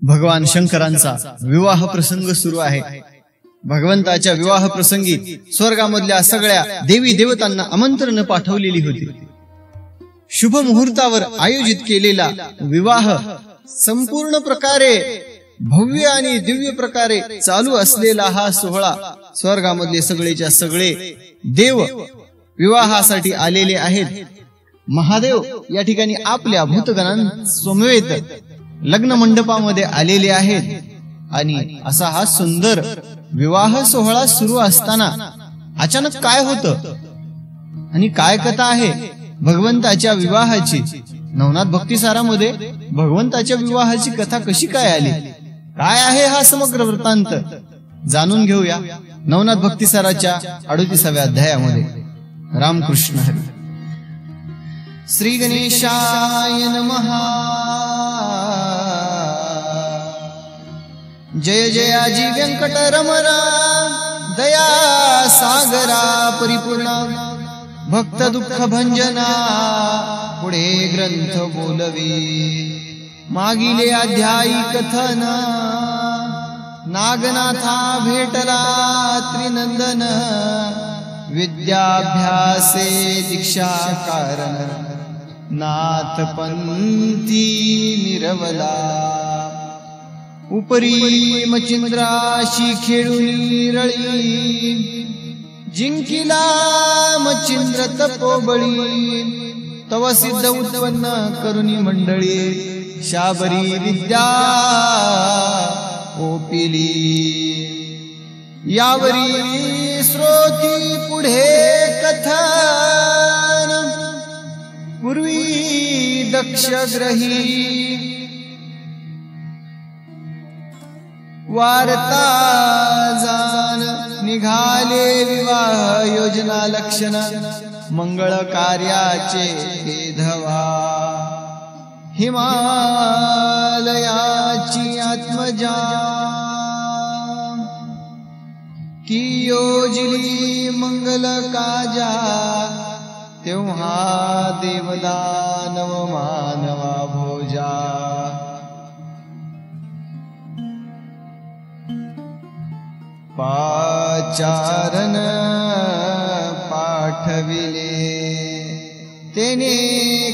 भगवान शंकरांचा विवाह प्रसंग सुरू आहे। भगवंताच्या विवाह प्रसंगी स्वर्गामधल्या सगळ्या देवी देवतांना आमंत्रण पाठवलेली होती। शुभ मुहूर्तावर आयोजित केलेला विवाह संपूर्ण प्रकारे भव्य आणि दिव्य प्रकारे चालू असलेला हा सोहळा स्वर्गामधले सगळेच्या सगळे देव विवाहासाठी आलेले आहेत। महादेव या ठिकाणी आपल्या भूतगणांसमवेत लग्न मंडपामध्ये आलेले आहेत आणि असा हा सुंदर विवाह सोहळा सुरू असताना अचानक काय होतं आणि काय कथा आहे भगवंताच्या विवाहाची। नवनाथ भक्तिसारामध्ये भगवंताच्या विवाहाची कथा कशी काय आली, काय आहे हा समग्र वृत्तांत जाणून घेऊया नवनाथ भक्तिसाराच्या 38व्या अध्यायामध्ये। रामकृष्ण हरी। श्री गणेशाय नमः। जय जयाजी व्यंकटरमणा दया सागरा परिपूर्णा भक्त दुःख भंजना पुढे ग्रंथ बोलवी। मागिले अध्यायी कथन नागनाथा भेटला त्रिनंदन विद्याभ्यासे दीक्षा कारण नाथ पंथी मिरवला। उपरी मचिंद्राशी खेळून रळी जिंकिला मचिंद्र तपोबळी तव सिद्ध उत्पन्न करुणी मंडळी शाबरी विद्या ओपिली। यावरी श्रोती पुढे कथन पूर्वी दक्ष ग्रही वार्ता जान निघाले विवाह योजना लक्षण मंगळ कार्याचे धवा। हिमालयाची आत्मजा की योजली मंगल काजा तेव्हा देवदानव मानवा भोजा। पाचारण पाठविले तेने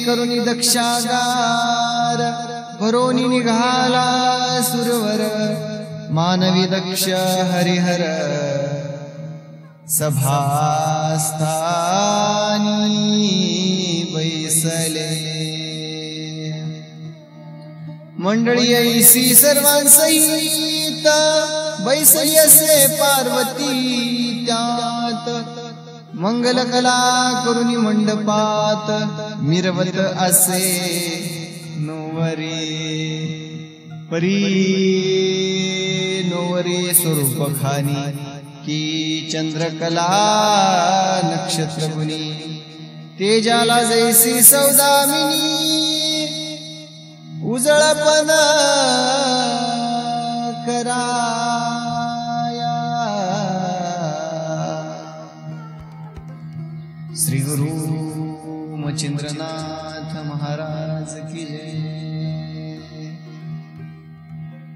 करुणी दक्षागार भरोनी निघाला सुरवर मानवी दक्ष हरिहर सभास्थानी बैसले। मंडळी ऐसी सर्वांसहित बैसली असे पार्वती त्यात मंगल कला करुणी मंडपात मिरवत असे नोवरी परी नोवरी स्वरूप खानी की चंद्रकला नक्षत्र गुणी तेजाला जैसी सौदामिनी उजळपण करा। श्री गुरु मचिंद्रनाथ महाराज की जय।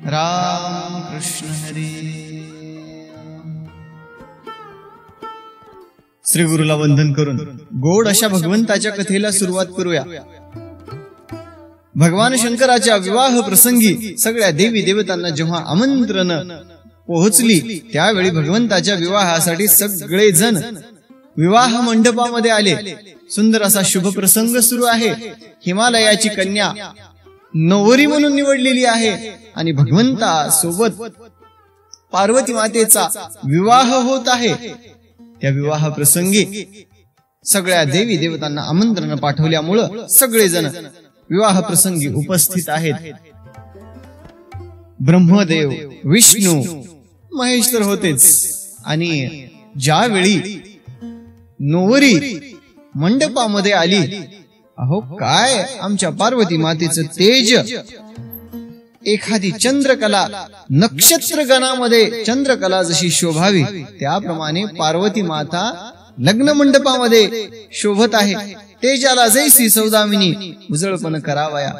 राम कृष्ण हरी। श्री गुरुला वंदन करून गोड अशा भगवंताच्या कथेला सुरुवात करूया। भगवान शंकराच्या विवाह प्रसंगी सगळ्या देवी देवतांना जेव्हा आमंत्रण पोहोचली त्यावेळी भगवंताच्या विवाहासाठी सगळे जण विवाह मंडपामध्ये आले। सुंदर असा शुभ प्रसंग सुरू आहे। हिमालयाची कन्या नवरी म्हणून निवडलेली आहे आणि भगवंता सोबत पार्वती मातेचा विवाह होत आहे। त्या विवाह प्रसंगी सगळ्या देवी देवतांना आमंत्रण पाठवल्यामुळं सगळे जण विवाह प्रसंगी उपस्थित आहेत। ब्रह्मदेव विष्णू महेश तर होतेच आणि ज्यावेळी नवरी मंडपामध्ये आली अहो काय आमच्या पार्वती मातेचं तेज एखादी चंद्रकला नक्षत्र गणामध्ये चंद्रकला जशी शोभावी त्याप्रमाणे पार्वती माता लग्न मंडपामध्ये शोभत आहे। तेजाला जैसी सौदामिनी उजळपण करावया।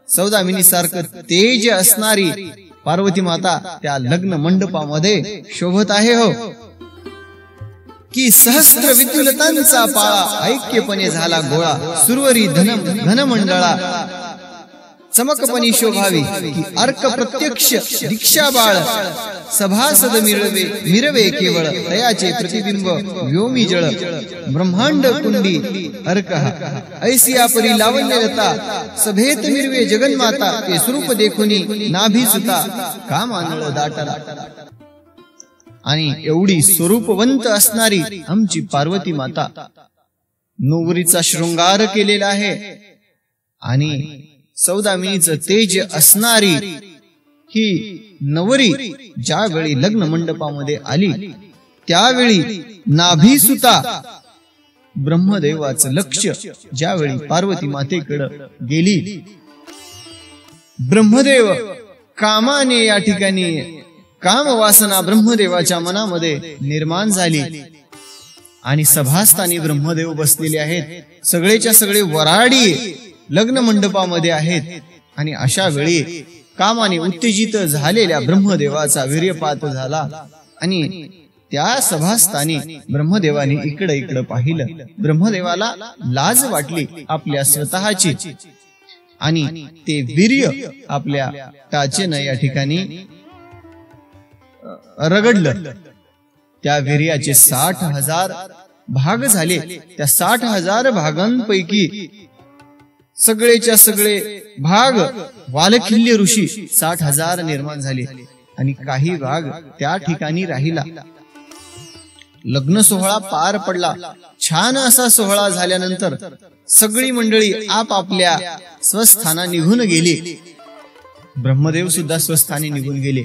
सौदामिनी सारखं तेज असणारी पार्वती माता त्या लग्न मंडपामध्ये शोभत आहे हो की सहस्त्र विद्युलतांचा पाळा ऐक्यपणे झाला गोळा सुरवरी घनमंडळा चमकपणी शोभावी की अर्क प्रत्यक्ष दीक्षा बाळ सभासद मिरवे केवळ तयाचे प्रतिबिंब व्योमी जळ ब्रह्मांड कुंडी अर्क ऐसिया परी लावण्यलता सभेत मिरवे जगन्माता ते स्वरूप देखुनी नाभी सुता काम आणळ दाटला. आणि एवढी स्वरूपवंत असणारी आमची पार्वती माता नवरीचा शृंगार केलेला आहे आणि सौदामिनीचं तेज असणारी ही नवरी ज्यावेळी लग्न मंडपामध्ये आली त्यावेळी नाभीसुता ब्रह्मदेवाचं लक्ष ज्यावेळी पार्वती मातेकडे गेली ब्रह्मदेव कामाने या ठिकाणी काम वासना ब्रह्मदेवाच्या मनामध्ये निर्माण झाली आणि सभास्थानी ब्रह्मदेव बसलेले आहेत सगळेच्या सगळे वराडी लग्न मंडपामध्ये आहेत आणि अशा वेळी कामाने उत्तेजित झालेल्या ब्रह्मदेवाचा वीर्यपात झाला आणि त्या सभास्थानी ब्रह्मदेवाने इकडे पाहिलं. ब्रह्मदेवाला लाज वाटली आपल्या स्वतःची आणि ते वीर्य आपल्या टाचेनं या ठिकाणी रगडलं. त्या वीर्याचे 60,000 भाग झाले. त्या 60,000 भागांपैकी सगळेच्या सगळे भाग वालखिल्य ऋषी 60,000 निर्माण झाले आणि काही भाग त्या ठिकाणी राहिला. लग्न सोहळा पार पडला. छान असा सोहळा झाल्यानंतर सगळी मंडळी आपापल्या स्वस्थाना निघून गेली. ब्रह्मदेव सुद्धा स्वस्थानी निघून गेले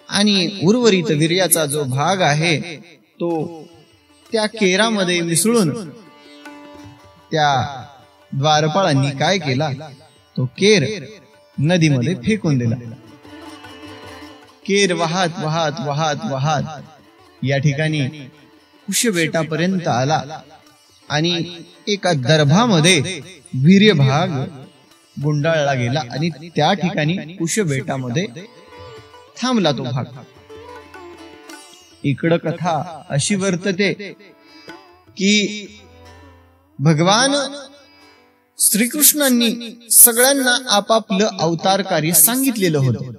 आणि उर्वरित वीर्याचा जो भाग आहे तो त्या केरामध्ये मिसळून त्या द्वारपाळांनी काय केला तो केर नदीमध्ये फेकून दिला. केर वाहत वाहत वाहत वाहत या ठिकाणी कुशबेटापर्यंत आला आणि एका दर्भामध्ये वीर्य भाग गुंडाळला गेला आणि त्या ठिकाणी कुशबेटामध्ये थांबला तो भाग. इकडं कथा अशी वर्तते की भगवान श्रीकृष्णांनी सगळ्यांना आपापलं अवतार कार्य सांगितलेलं होतं.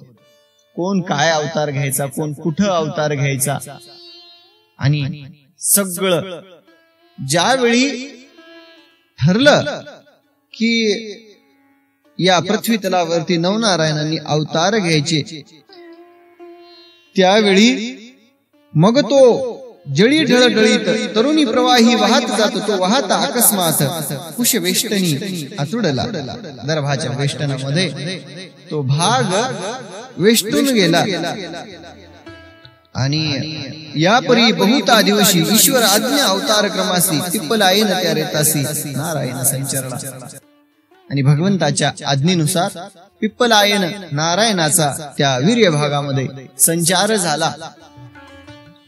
कोण काय अवतार घ्यायचा, कोण कुठं अवतार घ्यायचा आणि सगळं ज्यावेळी ठरलं की या पृथ्वी तलावरती नवनारायणांनी अवतार घ्यायचे त्यावेळी मग तो जळी ढळढळीत तरुणी प्रवाही वाहत जातो. तो वाहता अकस्मात कुशवेष्टनी आतुडला. दर्भाच्या वेष्टनामध्ये तो भाग वेष्टून गेला आणि यापरी बहुता दिवशी ईश्वर आज्ञा अवतार क्रमासी पिप्पलायन त्या रेतासी नारायण संचरला. आणि भगवंताच्या आज्ञेनुसार पिप्पलायन नारायणाचा त्या वीर्य भागामध्ये संचार झाला.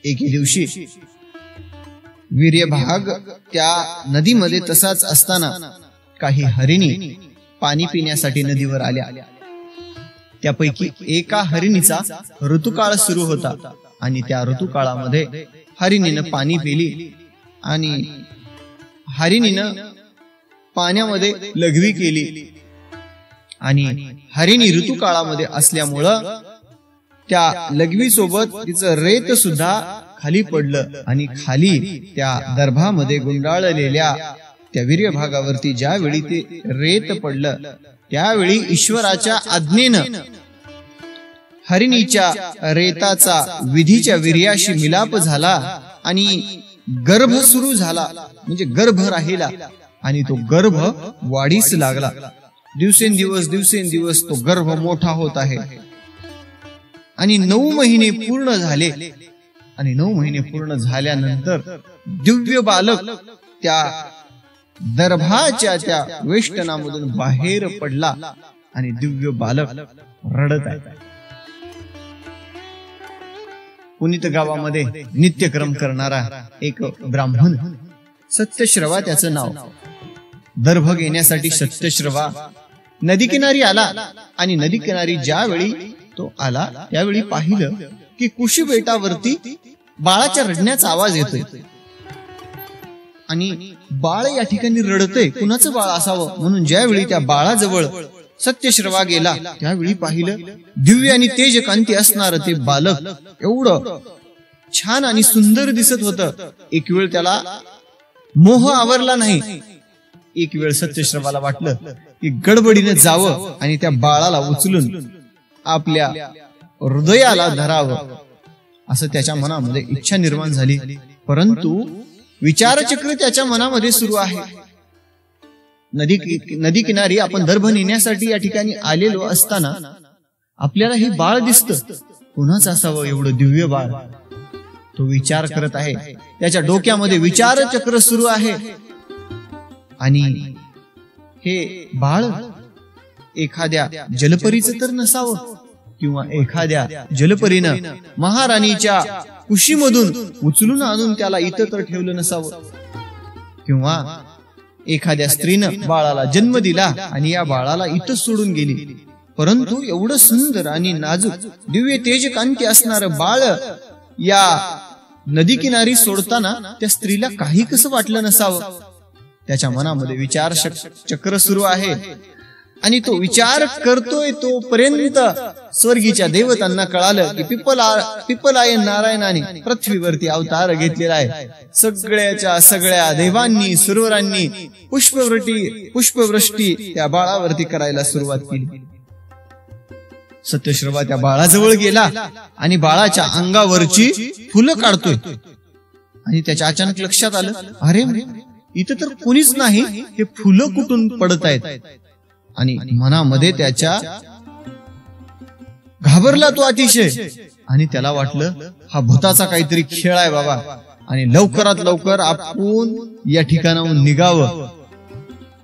एके दिवशी वीर्य भाग त्या नदीमध्ये तसाच असताना काही हरिणी पाणी पिण्यासाठी नदीवर आल्या. त्यापैकी एका हरिणीचा ऋतुकाळ सुरू होता आणि त्या ऋतुकाळामध्ये हरिणीनं पाणी पिली आणि हरिणीनं पाण्यामध्ये लघवी केली आणि हरिणी ऋतुकाळामध्ये असल्यामुळं त्या लघवी सोबत तिचं रेत सुद्धा खाली पडलं आणि खाली त्या दर्भामध्ये गुंडाळलेल्या त्या वीर्य भागावरती ज्यावेळी ते रेत पडलं त्यावेळी ईश्वराच्या आज्ञेनं हरिणीच्या रेताचा विधीच्या वीर्याशी मिलाप झाला आणि गर्भ सुरू झाला. म्हणजे गर्भ राहिला आणि तो गर्भ वाढीस लागला. दिवसेंदिवस तो गर्भ मोठा होत आहे आणि 9 महिने पूर्ण झाले. आणि 9 महिने पूर्ण झाल्यानंतर दिव्य बालक त्या दर्भाच्या त्या वेष्टनामधून बाहेर पडला आणि दिव्य बालक रडत आहे. पुनीत गावामध्ये नित्यक्रम करणारा एक ब्राह्मण सत्यश्रवा त्याचं नाव. दर्भ घेण्यासाठी सत्यश्रवा नदी किनारी आला आणि नदी किनारी ज्यावेळी तो आला त्यावेळी पाहिलं की कुशी बेटावरती बाळाच्या रडण्याचा आवाज येतोय आणि बाळ या ठिकाणी रडतंय. कुणाचं बाळ असावं म्हणून ज्यावेळी त्या बाळाजवळ सत्यश्रवा गेला त्यावेळी पाहिलं दिव्य आणि तेजकांती असणार ते बालक एवढं छान आणि सुंदर दिसत होतं. एक वेळ त्याला मोह आवरला नाही. एक वेळ सत्यश्रवाला वाटलं की गडबडीने जावं आणि त्या बाळाला उचलून आपल्या हृदयाला धरावं असं त्याच्या मनामध्ये इच्छा निर्माण झाली. परंतु विचारचक्र त्याच्या मनामध्ये सुरू आहे. नदी किनारी आपण दर्भ नेण्यासाठी या ठिकाणी आलेलो असताना आपल्याला हे बाळ दिसतं. कोणाचं असावं एवढं दिव्य बाळ? तो विचार करत आहे. त्याच्या डोक्यामध्ये विचारचक्र सुरू आहे आणि हे बाळ एखाद्या जलपरीचं तर नसावं किंवा एखाद्या जलपरीनं महाराणीच्या कुशीमधून उचलून आणून त्याला इथं तर ठेवलं नसावं किंवा एखाद्या स्त्रीनं बाळाला जन्म दिला आणि या बाळाला इथं सोडून गेली. परंतु एवढं सुंदर आणि नाजूक दिव्य तेजकांती असणारं बाळ या नदी किनारी सोडताना त्या स्त्रीला काही कसं वाटलं नसावं? त्याच्या मनामध्ये विचार चक्र सुरू आहे आणि तो विचार करतोय तोपर्यंत स्वर्गीच्या देवतांना कळालं की पिप्पलायन नारायणाने पृथ्वीवरती अवतार घेतलेला आहे. सगळ्याच्या सगळ्या देवांनी सुरवरांनी पुष्पवृष्टी त्या बाळावरती करायला सुरुवात केली. सत्यश्रवा त्या बाळाजवळ गेला आणि बाळाच्या अंगावरची फुलं काढतोय आणि त्याच्या अचानक लक्षात आलं अरे इथं तर कोणीच नाही, हे फुलं कुठून पडत आहेत? आणि मनामध्ये त्याच्या घाबरला तो अतिशय आणि त्याला वाटलं हा भूताचा काहीतरी खेळ आहे बाबा आणि लवकरात लवकर आपण या ठिकाणाहून निघावं.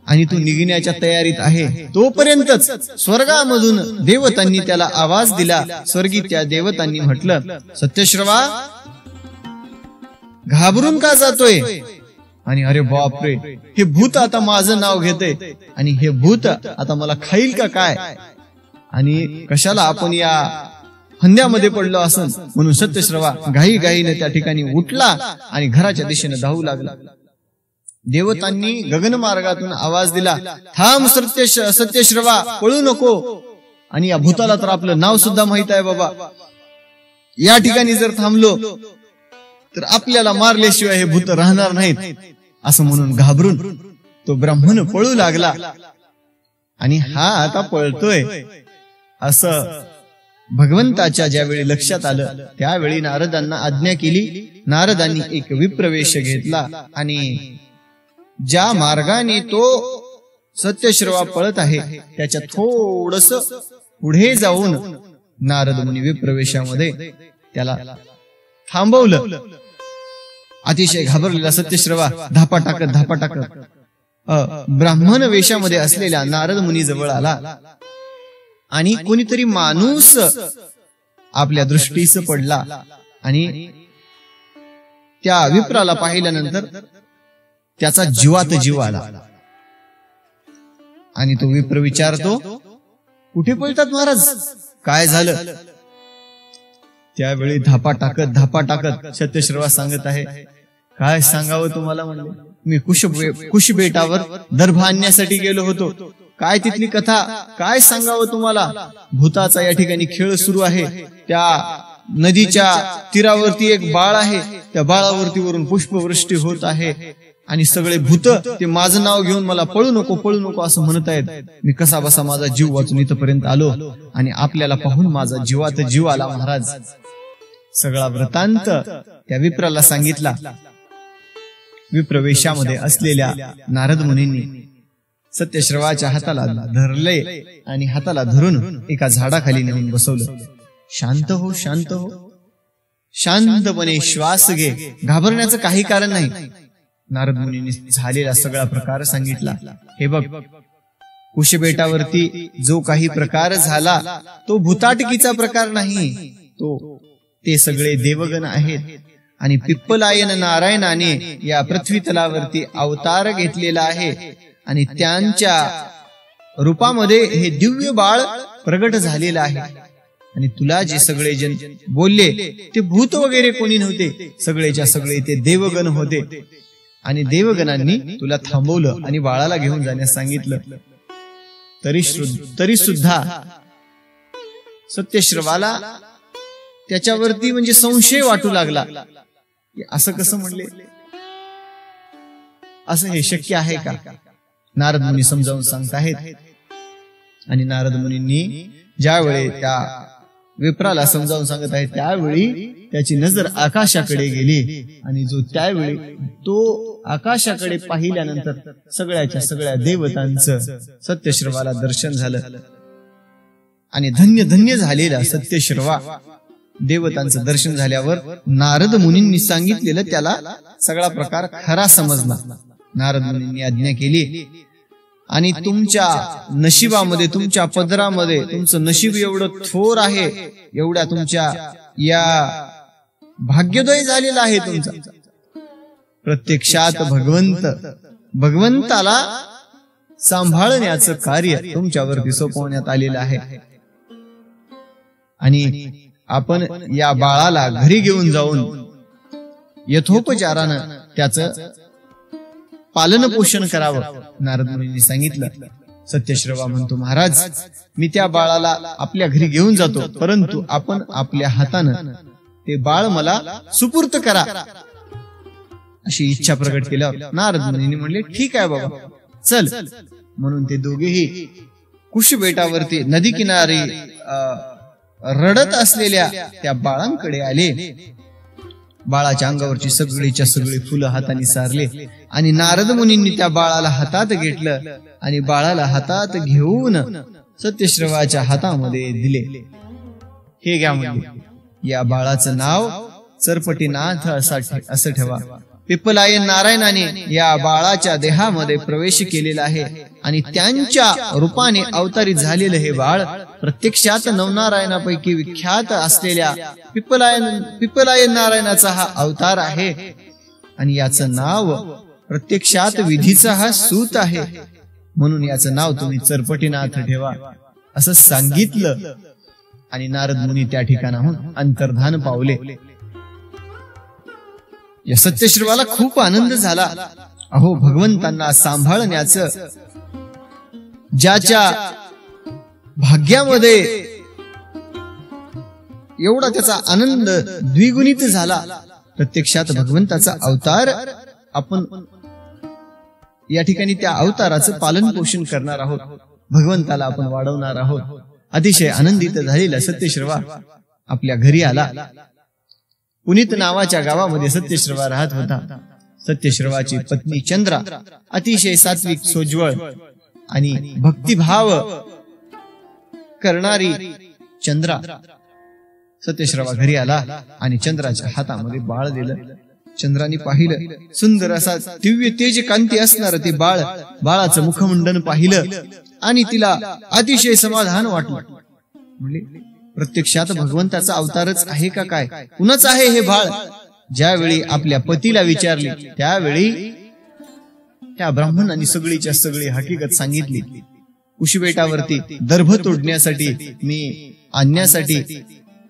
आणि तो निघण्याच्या तयारीत आहे तोपर्यंतच स्वर्गामधून देवतांनी त्याला आवाज दिला. स्वर्गी त्या देवतांनी म्हटलं सत्यश्रवा घाबरून का जातोय? आणि अरे बापरे, हे भूत आता माझं नाव घेते आणि हे भूत आता मला खाईल का काय? आणि कशाला आपण या हंद्यामध्ये पडलो असं म्हणून सत्यश्रवा घाईघाईने त्या ठिकाणी उठला आणि घराच्या दिशेने धावू लागला. देवतांनी गगन मार्गातून आवाज दिला थांब सत्यश्रवा, पळू नको. आणि या भूताला तर आपलं नाव सुद्धा माहित आहे बाबा, या ठिकाणी जर थांबलो तर आपल्याला मारल्याशिवाय हे भूत राहणार नाहीत. असं म्हणून घाबरून तो ब्राह्मण पळू लागला. आणि हा आता पळतोय असं भगवंताच्या ज्यावेळी लक्षात आलं त्यावेळी नारदांना आज्ञा केली. नारदांनी एक विप्रवेश घेतला आणि ज्या मार्गाने तो सत्यश्रवा पळत आहे त्याच्या थोडस पुढे जाऊन नारद मुनी विप्रवेशामध्ये त्याला थांबवलं. अतिशय घाबरलेला सत्यश्रवा धापा टाकत ब्राह्मण वेशामध्ये असलेल्या नारद मुनी जवळ आला आणि कोणीतरी माणूस आपल्या दृष्टीस पडला आणि त्या विप्राला पाहिल्यानंतर त्याचा जीवात जीव आला. आणि तो विप्र विचारतो कुठे पळतात महाराज, काय झालं? त्यावेळी धापा टाकत सत्यश्रवा सांगत आहे काय सांगावं तुम्हाला म्हणले, मी कुश बेटावर दर्भ आणण्यासाठी गेलो होतो. काय तिथली कथा काय सांगावं तुम्हाला? भूताचा या ठिकाणी खेळ सुरू आहे. त्या नदीच्या तीरावरती एक बाळ आहे, त्या बाळावरती वरून पुष्पवृष्टी होत आहे आणि सगळे भूत ते माझं नाव घेऊन मला पळू नको असं म्हणत आहेत. मी कसा बसा माझा जीव वाचून इथपर्यंत आलो आणि आपल्याला पाहून माझा जीवात जीव आला महाराज. सगळा वृत्तांत त्या विप्राला सांगितला. विप्रवेशामध्ये असलेल्या नारद मुनींनी सत्यश्रवाच्या हाताला धरले आणि हाताला धरून एका झाडाखाली नेऊन बसवलं. शांत हो, शांतपणे श्वास घे, घाबरण्याचं काही कारण नाही. नारद मुनींनी झालेला सगळा प्रकार सांगितला. हे बघ, कुश बेटावरती जो काही प्रकार झाला तो भूताटकीचा प्रकार नाही, ते सगळे देवगण आहेत आणि पिप्पलायन नारायणाने या पृथ्वी तलावरती अवतार घेतलेला आहे आणि त्यांच्या रूपामध्ये हे दिव्य बाळ प्रगट झालेलं आहे. आणि तुला जे सगळे जण बोलले ते भूत वगैरे कोणी नव्हते, सगळेच्या सगळे ते देवगण होते. आणि देवगणांनी तुला थांबवलं आणि बाळाला घेऊन जाण्यास सांगितलं. तरी सुद्धा सत्यश्रवाला त्याच्यावरती म्हणजे संशय वाटू लागला की असं कसं म्हणले, असं हे शक्य आहे का? नारद मुनी समजावून सांगताहेत. आणि नारद मुनींनी ज्यावेळी त्या विप्राला समजावून सांगत आहे त्यावेळी त्याची नजर आकाशाकडे गेली. आणि जो त्यावेळी तो आकाशाकडे पाहिल्यानंतर सगळ्याच्या सगळ्या देवतांचं सत्यश्रवाला दर्शन झालं. आणि धन्य धन्य झालेला सत्यश्रवा देवतांचं दर्शन झाल्यावर नारद मुनींनी सांगितलेलं त्याला सगळा प्रकार खरा समजला. नारद मुनींनी आज्ञा केली आणि तुमच्या नशिबामध्ये, तुमच्या पदरामध्ये तुमचं नशीब एवढं थोर आहे, एवढ्या तुमच्या या भाग्योदय झालेला आहे तुमचा. प्रत्यक्षात भगवंताला सांभाळण्याचं कार्य तुमच्यावरती सोपवण्यात आलेलं आहे. आणि आपण या बाळाला घरी घेऊन जाऊन यथोपचारानं त्याचं पालन पोषण करावं. नारद मुनींनी सांगितलं. सत्यश्रवा म्हणतो, महाराज मी त्या बाळाला आपल्या घरी घेऊन जातो, परंतु आपण आपल्या हातानं ते बाळ मला सुपूर्त करा, अशी इच्छा प्रकट केल्यावर नारद मुनींनी म्हणले ठीक आहे बाबा चल. म्हणून ते दोघेही कुशबेटावरती नदी किनारी रडत असलेल्या त्या बाळांकडे आले. बाळाच्या अंगावरची सगळीच्या सगळी फुलं हाताने सारले आणि नारद मुनींनी त्या बाळाला हातात घेतलं आणि बाळाला हातात घेऊन सत्यश्रवाच्या हातामध्ये दिले. हे घ्या म्हणजे, या बाळाचं नाव चरपटीनाथ असं ठेवा. पिप्पलायन नारायणाने या बाळाच्या देहामध्ये प्रवेश केलेला आहे आणि त्यांच्या रूपाने अवतारित झालेलं हे बाळ प्रत्यक्षात नवनारायणापैकी विख्यात असलेल्या पिप्पलायन नारायणाचा हा अवतार आहे. आणि याचं नाव प्रत्यक्षात विधीचा हा सूत आहे, म्हणून याचं नाव तुम्ही चरपटीनाथ ठेवा असं सांगितलं. आणि नारद मुनी त्या ठिकाणाहून अंतर्धान पावले. या सत्यश्रवाला खूप आनंद झाला. अहो, भगवंतांना सांभाळण्याचं ज्याच्या भाग्यामध्ये एवढा त्याचा आनंद द्विगुणित झाला. प्रत्यक्षात भगवंताचा अवतार आपण या ठिकाणी त्या अवताराचं पालन पोषण करणार आहोत, भगवंताला आपण वाढवणार आहोत. अतिशय आनंदित झालेला सत्यश्रवा आपल्या घरी आला. पुनीत नावाच्या गावामध्ये सत्यश्रवा राहत होता. सत्यश्रवाची पत्नी चंद्रा अतिशय सात्विक, सोज्वळ आणि भक्तिभाव करणारी चंद्रा. सत्यश्रवा घरी आला आणि चंद्राच्या हातामध्ये बाळ दिलं. चंद्राने पाहिलं, सुंदर असा दिव्य तेज कांती असणार ते बाळ. बाळाचं मुखमंडन पाहिलं आणि तिला अतिशय समाधान वाटलं. म्हणजे प्रत्यक्षात भगवंताचा अवतारच आहे का काय, कुणाच आहे हे बाळ? ज्यावेळी आपल्या पतीला विचारले त्यावेळी त्या ब्राह्मणांनी सगळीच्या सगळी हकीकत सांगितली. कुशबेटावरती दर्भ तोडण्यासाठी मी आणण्यासाठी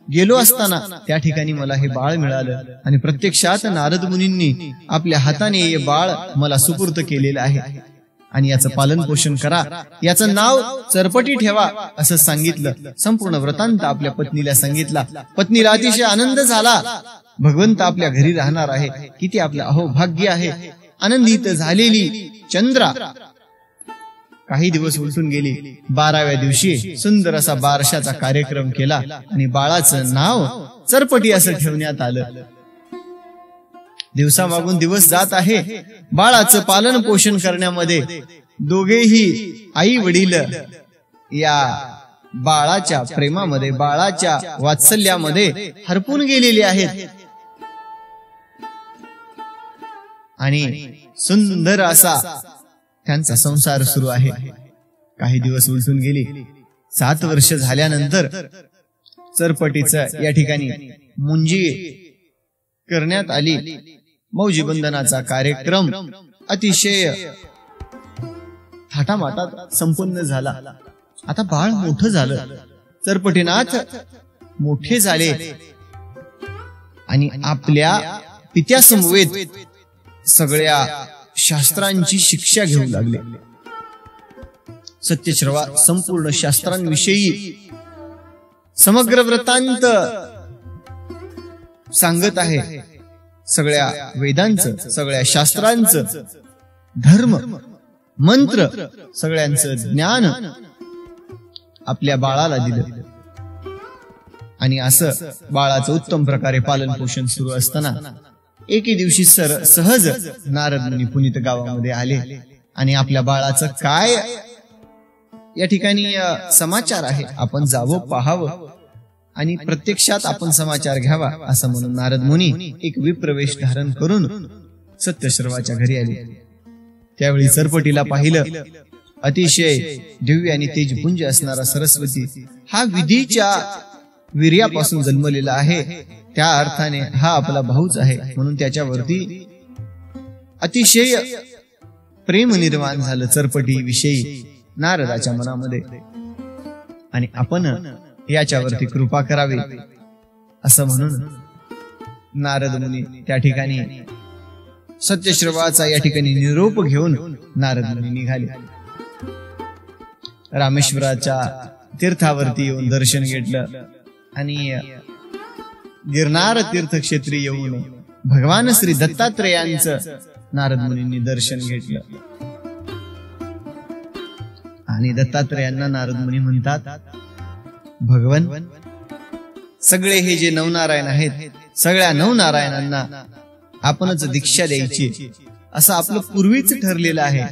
गेलो असताना त्या ठिकाणी मला हे बाळ मिळालं आणि प्रत्यक्षात नारद मुनींनी आपल्या हाताने हे बाळ मला सुपूर्त केलेलं आहे आणि याचं पालन पोषण करा, याचं नाव चरपटी ठेवा असं सांगितलं. संपूर्ण वृत्तांत आपल्या पत्नीला सांगितला. पत्नीला अतिशय आनंद झाला. भगवंत आपल्या घरी राहणार आहे, किती आपलं अहो भाग्य आहे. आनंदित झालेली चंद्रा काही दिवस उलटून गेली. 12व्या दिवशी सुंदर असा बारशाचा कार्यक्रम केला आणि बाळाचं नाव चरपटी असं ठेवण्यात आलं. दिवसामागून दिवस जात आहे. बाळाचं पालन पोषण करण्यामध्ये दोघेही आई वडील या बाळाच्या प्रेमामध्ये, बाळाच्या वात्सल्यामध्ये हरपून गेलेले आहेत आणि सुंदर असा त्यांचा संसार सुरू आहे. काही दिवस उलटून गेली. 7 वर्ष झाल्यानंतर चरपटीचं या ठिकाणी मुंजी करण्यात आली. मौजी बंधनाचा कार्यक्रम अतिशय थाटामाटात संपन्न झाला. आता बाळ मोठं झालं. चरपटीनाथ मोठे झाले आणि आपल्या पित्यासमवेत सगळ्या शास्त्रांची शिक्षा घेऊ लागले. सत्यश्रवा संपूर्ण शास्त्रांविषयी समग्र वृत्तांत सांगत आहे. सगळ्या वेदांचं, सगळ्या शास्त्रांचं, धर्म मंत्र सगळ्यांचं ज्ञान आपल्या बाळाला दिलं. आणि असं बाळाचं उत्तम प्रकारे पालन पोषण सुरू असताना एके दिवशी सहज नारद मुनी पुनीत गावामध्ये आले आणि आपल्या बाळाचं काय या ठिकाणी समाचार आहे आपण जावं पाहावं आणि प्रत्यक्षात आपण समाचार घ्यावा असं म्हणून नारद मुनी एक विप्रवेश धारण करून सत्यश्रवाच्या घरी आले. त्यावेळी सरपटीला पाहिलं. अतिशय दिव्य आणि तेजपुंज असणारा सरस्वती हा विधीच्या वीर्यापासून जन्मलेला आहे. त्या अर्थाने हा आपला भाऊच आहे म्हणून त्याच्यावरती अतिशय प्रेम निर्माण झालं सरपटी विषयी नारदाच्या मनामध्ये. आणि आपण याच्यावरती कृपा करावी असं म्हणून नारद मुनी त्या ठिकाणी सत्यश्रवाचा या ठिकाणी निरोप घेऊन नारद मुनी निघाले. रामेश्वराच्या तीर्थावरती येऊन दर्शन घेतलं आणि गिरनार तीर्थक्षेत्री येऊन भगवान श्री दत्तात्रेयांचं नारद मुनींनी दर्शन घेतलं. आणि दत्तात्रेयांना नारद मुनी म्हणतात, भगवन सगळे हे जे नवनारायण आहेत सगळ्या नवनारायणांना आपणच दीक्षा द्यायची असं आपलं पूर्वीच ठरलेलं आहे.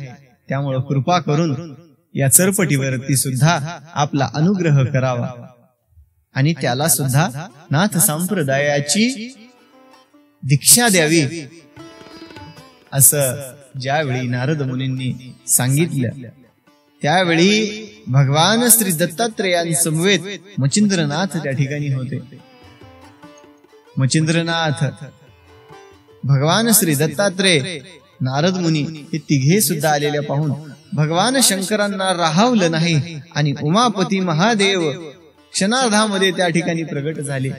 त्यामुळे कृपा करून या चरपटीवरती सुद्धा आपला अनुग्रह करावा आणि त्याला सुद्धा नाथ संप्रदायाची दीक्षा द्यावी असं ज्यावेळी नारद मुनींनी सांगितलं त्यावेळी भगवान श्री दत्तात्रेयांसमवेत मच्छिंद्रनाथ त्या ठिकाणी होते. मच्छिंद्रनाथ, भगवान श्री दत्तात्रेय, नारद मुनी हे तिघे सुद्धा आलेल्या पाहून भगवान शंकरांना राहावलं नाही आणि उमापती महादेव क्षणार्धामध्ये त्या ठिकाणी प्रगट झाले.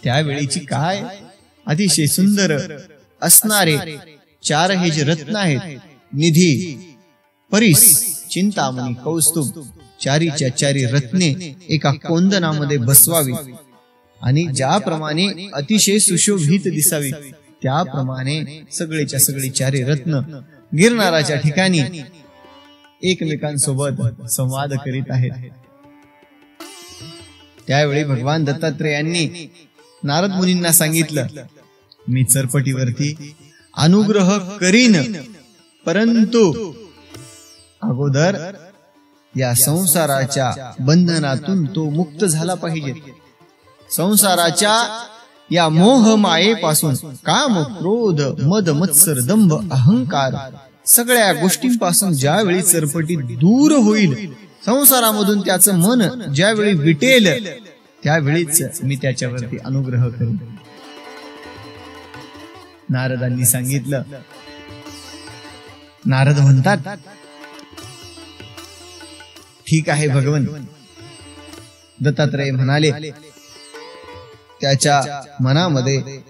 त्यावेळीची काय अतिशय सुंदर असणारे चार हे जे रत्न आहेत, निधी, परीस, चिंतामणी, कौस्तुभ, चारीच्या चारी रत्ने एका कोंदनामध्ये बसवावी आणि ज्याप्रमाणे अतिशय सुशोभित दिसावी त्याप्रमाणे सगळेच्या सगळे चारी रत्न गिरनाराच्या ठिकाणी एकमेकांसोबत संवाद करीत आहेत. त्यावेळी भगवान दत्तात्रेयांनी नारद मुनींना सांगितलं, मी चरपटीवरती अनुग्रह करीन, परंतु अगोदर या संसाराच्या बंधनातून तो मुक्त झाला पाहिजे. संसाराच्या या मोह मायेपासून, काम, क्रोध, मद, मत्सर, दंभ, अहंकार सगळ्या गोष्टींपासून ज्यावेळी चरपटी दूर होईल, संसारामधून त्याचं मन ज्यावेळी विटेल त्यावेळीच मी त्याच्यावरती अनुग्रह करेन. नारदांनी सांगितलं. नारद म्हणतात, ठीक आहे भगवन. दत्तात्रेय म्हणाले, त्याच्या मनामध्ये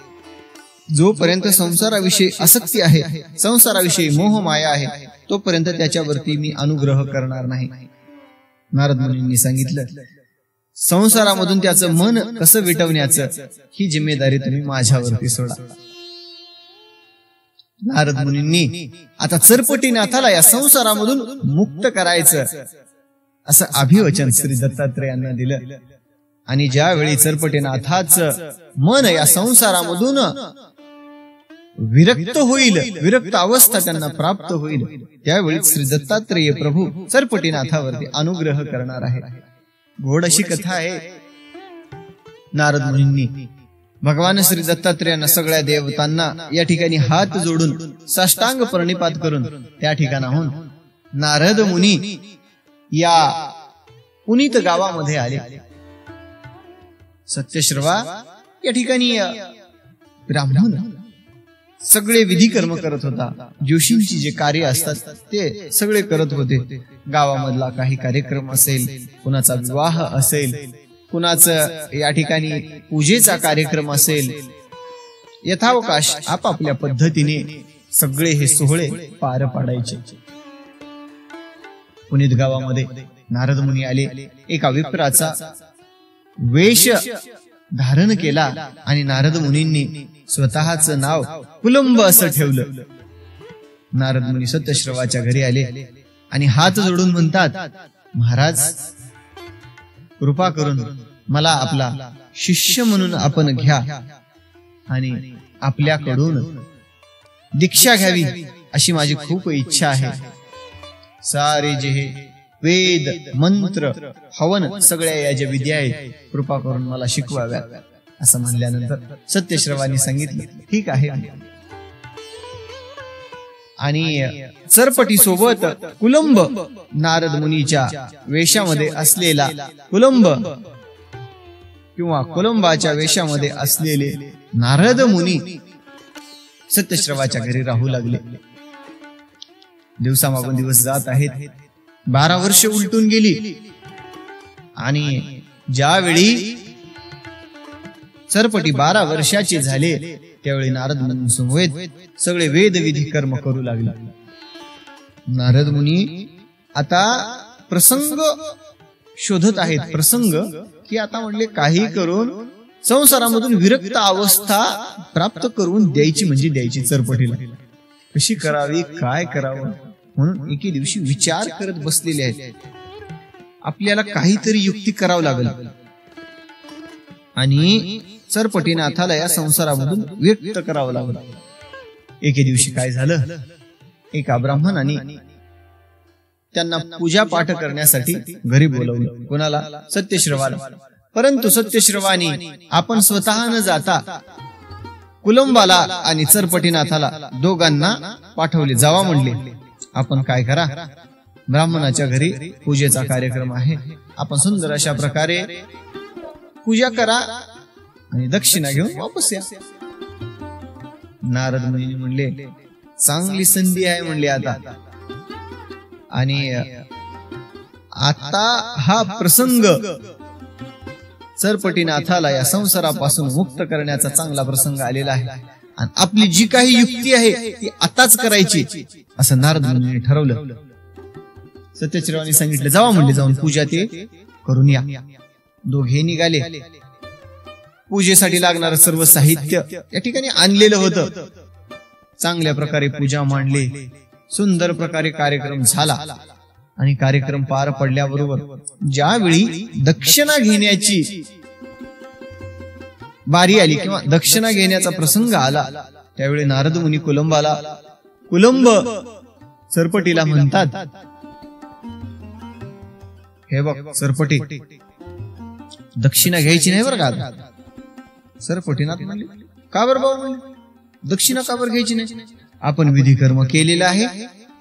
जोपर्यंत संसाराविषयी आसक्ती आहे, संसाराविषयी मोह माया आहे, तोपर्यंत त्याच्यावरती मी अनुग्रह करणार नाही. नारद मुनींनी सांगितलं, संसारामधून त्याचं मन कसं विटवण्याचं ही जिम्मेदारी तुम्ही माझ्यावरती सोडा. नारद मुनींनी आता चरपटीनाथाला या संसारामधून मुक्त करायचं असं अभिवचन श्री दत्तात्रेयांना दिलं. आणि ज्यावेळी चरपटीनाथाचं मन या संसारामधून विरक्त होईल, विरक्त अवस्था त्यांना प्राप्त होईल, त्यावेळी श्री दत्तात्रेय प्रभू चरपटीनाथावरती अनुग्रह करणार आहे. गोड अशी कथा आहे. नारद मुनींनी भगवान श्री दत्तात्रेयांना सगळ्या देवतांना या ठिकाणी हात जोडून साष्टांग प्रणिपात करून त्या ठिकाणाहून नारद मुनी या पुनीत गावामध्ये आले. सत्यश्रवा या ठिकाणी ब्राह्मण सगळे विधी कर्म करत होता. जोशींची जे कार्य असतात ते सगळे करत होते. गावामधला काही कार्यक्रम असेल, कुणाचा विवाह असेल, कुणाचं या ठिकाणी पूजेचा कार्यक्रम असेल, यथावकाश आपापल्या पद्धतीने सगळे हे सोहळे पार पाडायचे. पुनीत गावामध्ये नारद मुनी आले. एका विप्राचा वेश धारण केला आणि नारद मुनींनी स्वतःचं नाव कुलंब असं ठेवलं. नारद मुनी सत्यश्रवाच्या घरी आले आणि हात जोडून म्हणतात, महाराज कृपा करून मला आपला शिष्य म्हणून आपण घ्या आणि आपल्याकडून दीक्षा घ्यावी अशी माझी खूप इच्छा आहे. सारे जे वेद मंत्र हवन सगळ्या या ज्या विद्या आहेत कृपा करून मला शिकवाव्यात असं म्हणल्यानंतर सत्यश्रवानी सांगितलं, ठीक आहे. आणि सरपटी सोबत कुलंब, नारद मुनीच्या वेशामध्ये असलेला कुलंब किंवा कुलंबाच्या वेशामध्ये असलेले नारद मुनी सत्यश्रवाच्या घरी राहू लागले. दिवसामागून दिवस जात आहेत. 12 वर्ष उलटून गेली आणि ज्यावेळी सरपटी 12 वर्षाचे झाले त्यावेळी नारद मुनी समवेत सगळे वेद विधी कर्म करू लागले. नारद मुनी आता प्रसंग शोधत आहेत. प्रसंग की आता म्हणले काही करून संसारामधून विरक्त अवस्था प्राप्त करून द्यायची म्हणजे द्यायची. सरपटीला कशी करावी, काय करावं म्हणून एके दिवशी विचार करत बसलेले आहेत. आपल्याला काहीतरी युक्ती करावं लागेल आणि सरपटीनाथाला या संसारामधून व्यक्त करावं लागलं. एके दिवशी काय झालं, एका ब्राह्मणाने त्यांना पूजा पाठ करण्यासाठी घरी बोलवलं. कोणाला? सत्यश्रवाला. परंतु सत्यश्रवानी आपण स्वतः न जाता कुलंबाला आणि सरपटीनाथाला दोघांना पाठवले. जावा म्हणले. आपण काय करा, ब्राह्मणाच्या घरी पूजेचा कार्यक्रम आहे, आपण सुंदर अशा प्रकारे पूजा करा आणि दक्षिणा घेऊन वापस या. नारद मुनी म्हणले, चांगली संधी आहे म्हणले आता. आणि आता हा प्रसंग सरपटीनाथाला या संसारापासून मुक्त करण्याचा चांगला प्रसंग आलेला आहे आणि आपली जी काही युक्ती आहे ती आताच करायची असं नारद मुनींनी ठरवलं. सत्यश्रवानी सांगितलं, जावा म्हणले, जाऊन पूजा ते करून या. दोघे निघाले. पूजेसाठी लागणारं सर्व साहित्य या ठिकाणी आणलेलं होतं. चांगल्या प्रकारे पूजा मांडली. सुंदर प्रकारे कार्यक्रम झाला आणि कार्यक्रम पार पडल्याबरोबर ज्यावेळी दक्षिणा घेण्याची बारी आली किंवा दक्षिणा घेण्याचा प्रसंग आला त्यावेळी नारद मुनी कुलंब सरपटीला म्हणतात, हे बघ सरपटी, दक्षिणा घ्यायची नाही बरं का. सरपटीनाथ म्हणले, का बरं भाऊ म्हणले, दक्षिणा का बरं घ्यायची नाही? आपण विधी कर्म केलेला आहे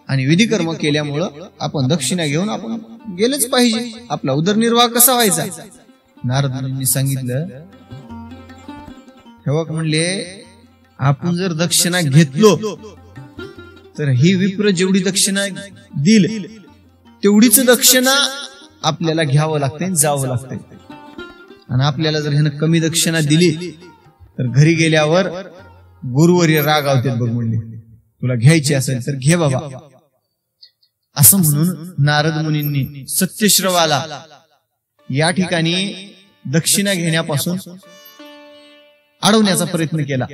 आणि विधी कर्म केल्यामुळं आपण दक्षिणा घेऊन आपण गेलंच पाहिजे. आपला उदरनिर्वाह कसा व्हायचा? नारद मुनींनी सांगितलं, हे बघ म्हणले, आपण जर दक्षिणा घेतलो तर ही विप्र जेवढी दक्षिणा दिल तेवढीच दक्षिणा आपल्याला घ्यावं लागते, जावं लागते. आणि आपल्याला जर ह्यानं कमी दक्षिणा दिली तर घरी गेल्यावर गुरुवर्य रागावतात बघ म्हणले, तुला घ्यायची असेल तर घे बाबा. असं म्हणून नारद मुनींनी सत्यश्रवाला या ठिकाणी दक्षिणा घेण्यापासून अडवण्याचा प्रयत्न केला.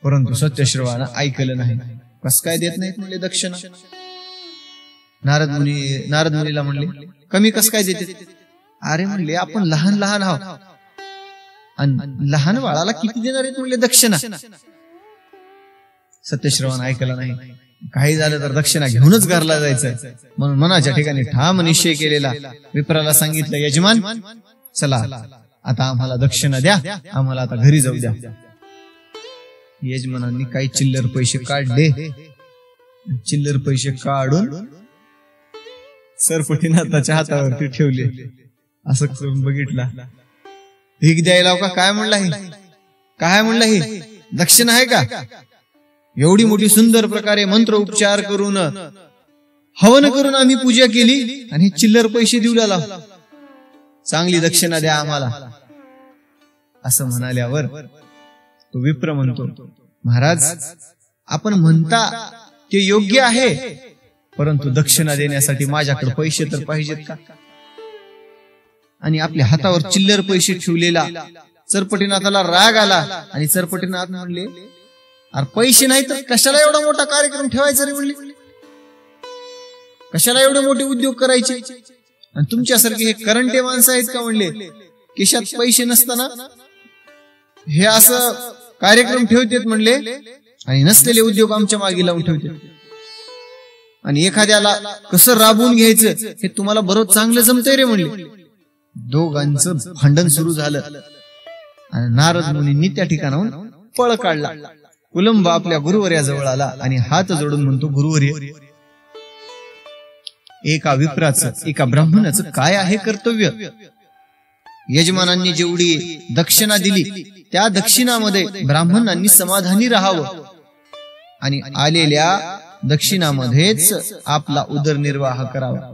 परंतु सत्यश्रवाला ऐकलं नाही. कस काय देत नाहीत म्हणले दक्षिणा? नारद मुनीला म्हणले, कमी कस काय देते? अरे म्हणले, आपण लहान लहान आहोत आणि लहान बाळाला किती देणार आहेत म्हणले दक्षिणा? सत्यश्रवान ऐकलं नाही. काही झालं तर दक्षिणा घेऊनच घरला जायचं म्हणून मनाच्या ठिकाणी ठाम निश्चय केलेला. विप्राला सांगितलं, यजमान चला आता आम्हाला दक्षिणा द्या, आम्हाला आता घरी जाऊ द्या. यजमानांनी काही चिल्लर पैसे काढले. चिल्लर पैसे काढून सरपटीनाथाच्या हातावरती ठेवले. असं करून बघितला, भीक द्यायला का? काय म्हणला हे? काय म्हणला हे? दक्षिणा आहे का? एवढी मोठी सुंदर प्रकारे मंत्र उपचार करून हवन करून आम्ही पूजा केली आणि चिल्लर पैसे देऊ लागला. चांगली दक्षिणा द्या आम्हाला. असं म्हणाल्यावर तो विप्र म्हणतो, महाराज आपण म्हणता ते योग्य आहे, परंतु दक्षिणा देण्यासाठी माझ्याकडे पैसे तर पाहिजेत का? आणि आपल्या हातावर चिल्लर पैसे ठेवलेला चरपटीनाथाला राग आला आणि चरपटीनाथ म्हणले, अरे पैसे नाही तर कशाला एवढा मोठा कार्यक्रम ठेवायचा रे म्हणले, कशाला एवढे मोठे उद्योग करायचे, आणि तुमच्यासारखे हे करंटे माणसं आहेत का म्हणले, खिशात पैसे नसताना हे असं कार्यक्रम ठेवतात म्हणले, आणि नसलेले उद्योग आमच्या मागे लावून ठेवतात, आणि एखाद्याला कसं राबवून घ्यायचं हे तुम्हाला बरोबर चांगलं जमतंय रे म्हणले. दोघांचं भांडण सुरू झालं आणि नारद मुनींनी त्या ठिकाणाहून पळ काढला. कुलंब आपल्या गुरुवर्याजवळ आला आणि हात जोडून म्हणतो, गुरुवर्य, एका विप्राचं एका ब्राह्मणाचं काय आहे कर्तव्य? यजमानांनी जेवढी दक्षिणा दिली त्या दक्षिणामध्ये ब्राह्मणांनी समाधानी राहावं आणि आलेल्या दक्षिणामध्येच आपला उदरनिर्वाह करावा,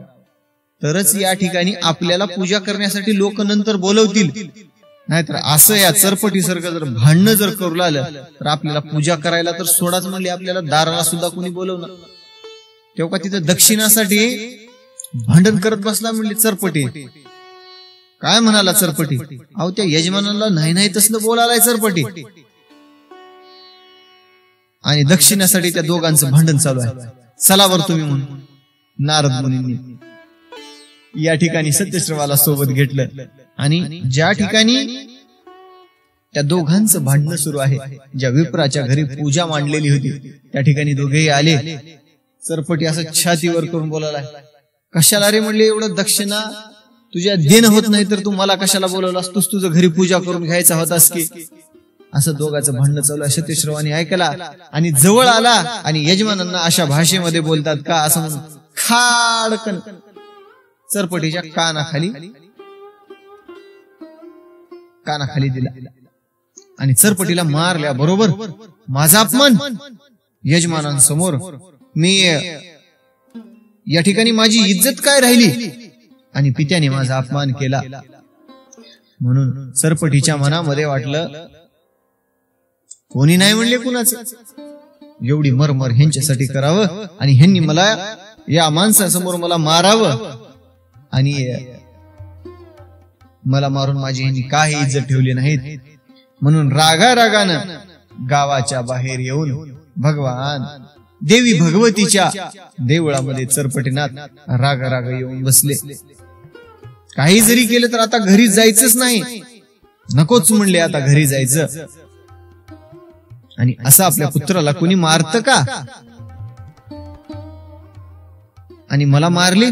तरच या ठिकाणी आपल्याला पूजा करण्यासाठी लोक नंतर बोलवतील. नाहीतर असं या चरपटीसारखं जर भांडणं जर करू लागलं तर आपल्याला पूजा करायला तर सोडाच म्हणले, आपल्याला दाराला सुद्धा कोणी बोलवणार. तेव्हा तिथं दक्षिणासाठी भांडण करत बसला म्हणले चरपटी. काय म्हणाला चरपटी? अहो त्या यजमानाला नाही तसलं बोलायला चरपटी, आणि दक्षिणासाठी त्या दोघांचं भांडण चालू आहे. चला वर तुम्ही म्हणून नारद मुनींनी या ठिकाणी सत्यश्रवाला सोबत घेतलं, आणि ज्या ठिकाणी त्या दोघांचं भांडण सुरू आहे, ज्या विप्राच्या घरी पूजा मांडलेली होती त्या ठिकाणी दोघेही आले. चरपटी असं छातीवर करून बोलायला, कशाला रे म्हणले एवढं दक्षिणा तुझ्या देणं होत नाही तर तू मला कशाला बोलवलास, तूच तुझं घरी पूजा करून घ्यायचा होतास की. असं दोघांचं भांडण चालू आहे. सत्यश्रवाने ऐकला आणि जवळ आला, आणि यजमानांना अशा भाषेमध्ये बोलतात का असं म्हणून खाडकन चरपटीच्या कानाखाली दिला, आणि चरपटीला मारल्या बरोबर माझा अपमान यजमानांसमोर, मी या ठिकाणी माझी इज्जत काय राहिली, आणि पित्याने माझा अपमान केला. म्हणून चरपटीच्या मनामध्ये वाटलं, कोणी नाही म्हणले कुणाचं, एवढी मरमर ह्यांच्यासाठी करावं आणि ह्यांनी मला या माणसासमोर मला मारावं, आणि मला मारून माझी ह्यांनी काही इज्जत ठेवली नाहीत. म्हणून रागानं गावाच्या बाहेर येऊन भगवान देवी भगवतीच्या देवळामध्ये चरपटीनाथ राग येऊन बसले. काही जरी केलं तर आता घरी जायचंच नाही, नकोच म्हणले आता घरी जायचं. आणि असं आपल्या पुत्राला कोणी मारत का, आणि मला मारले,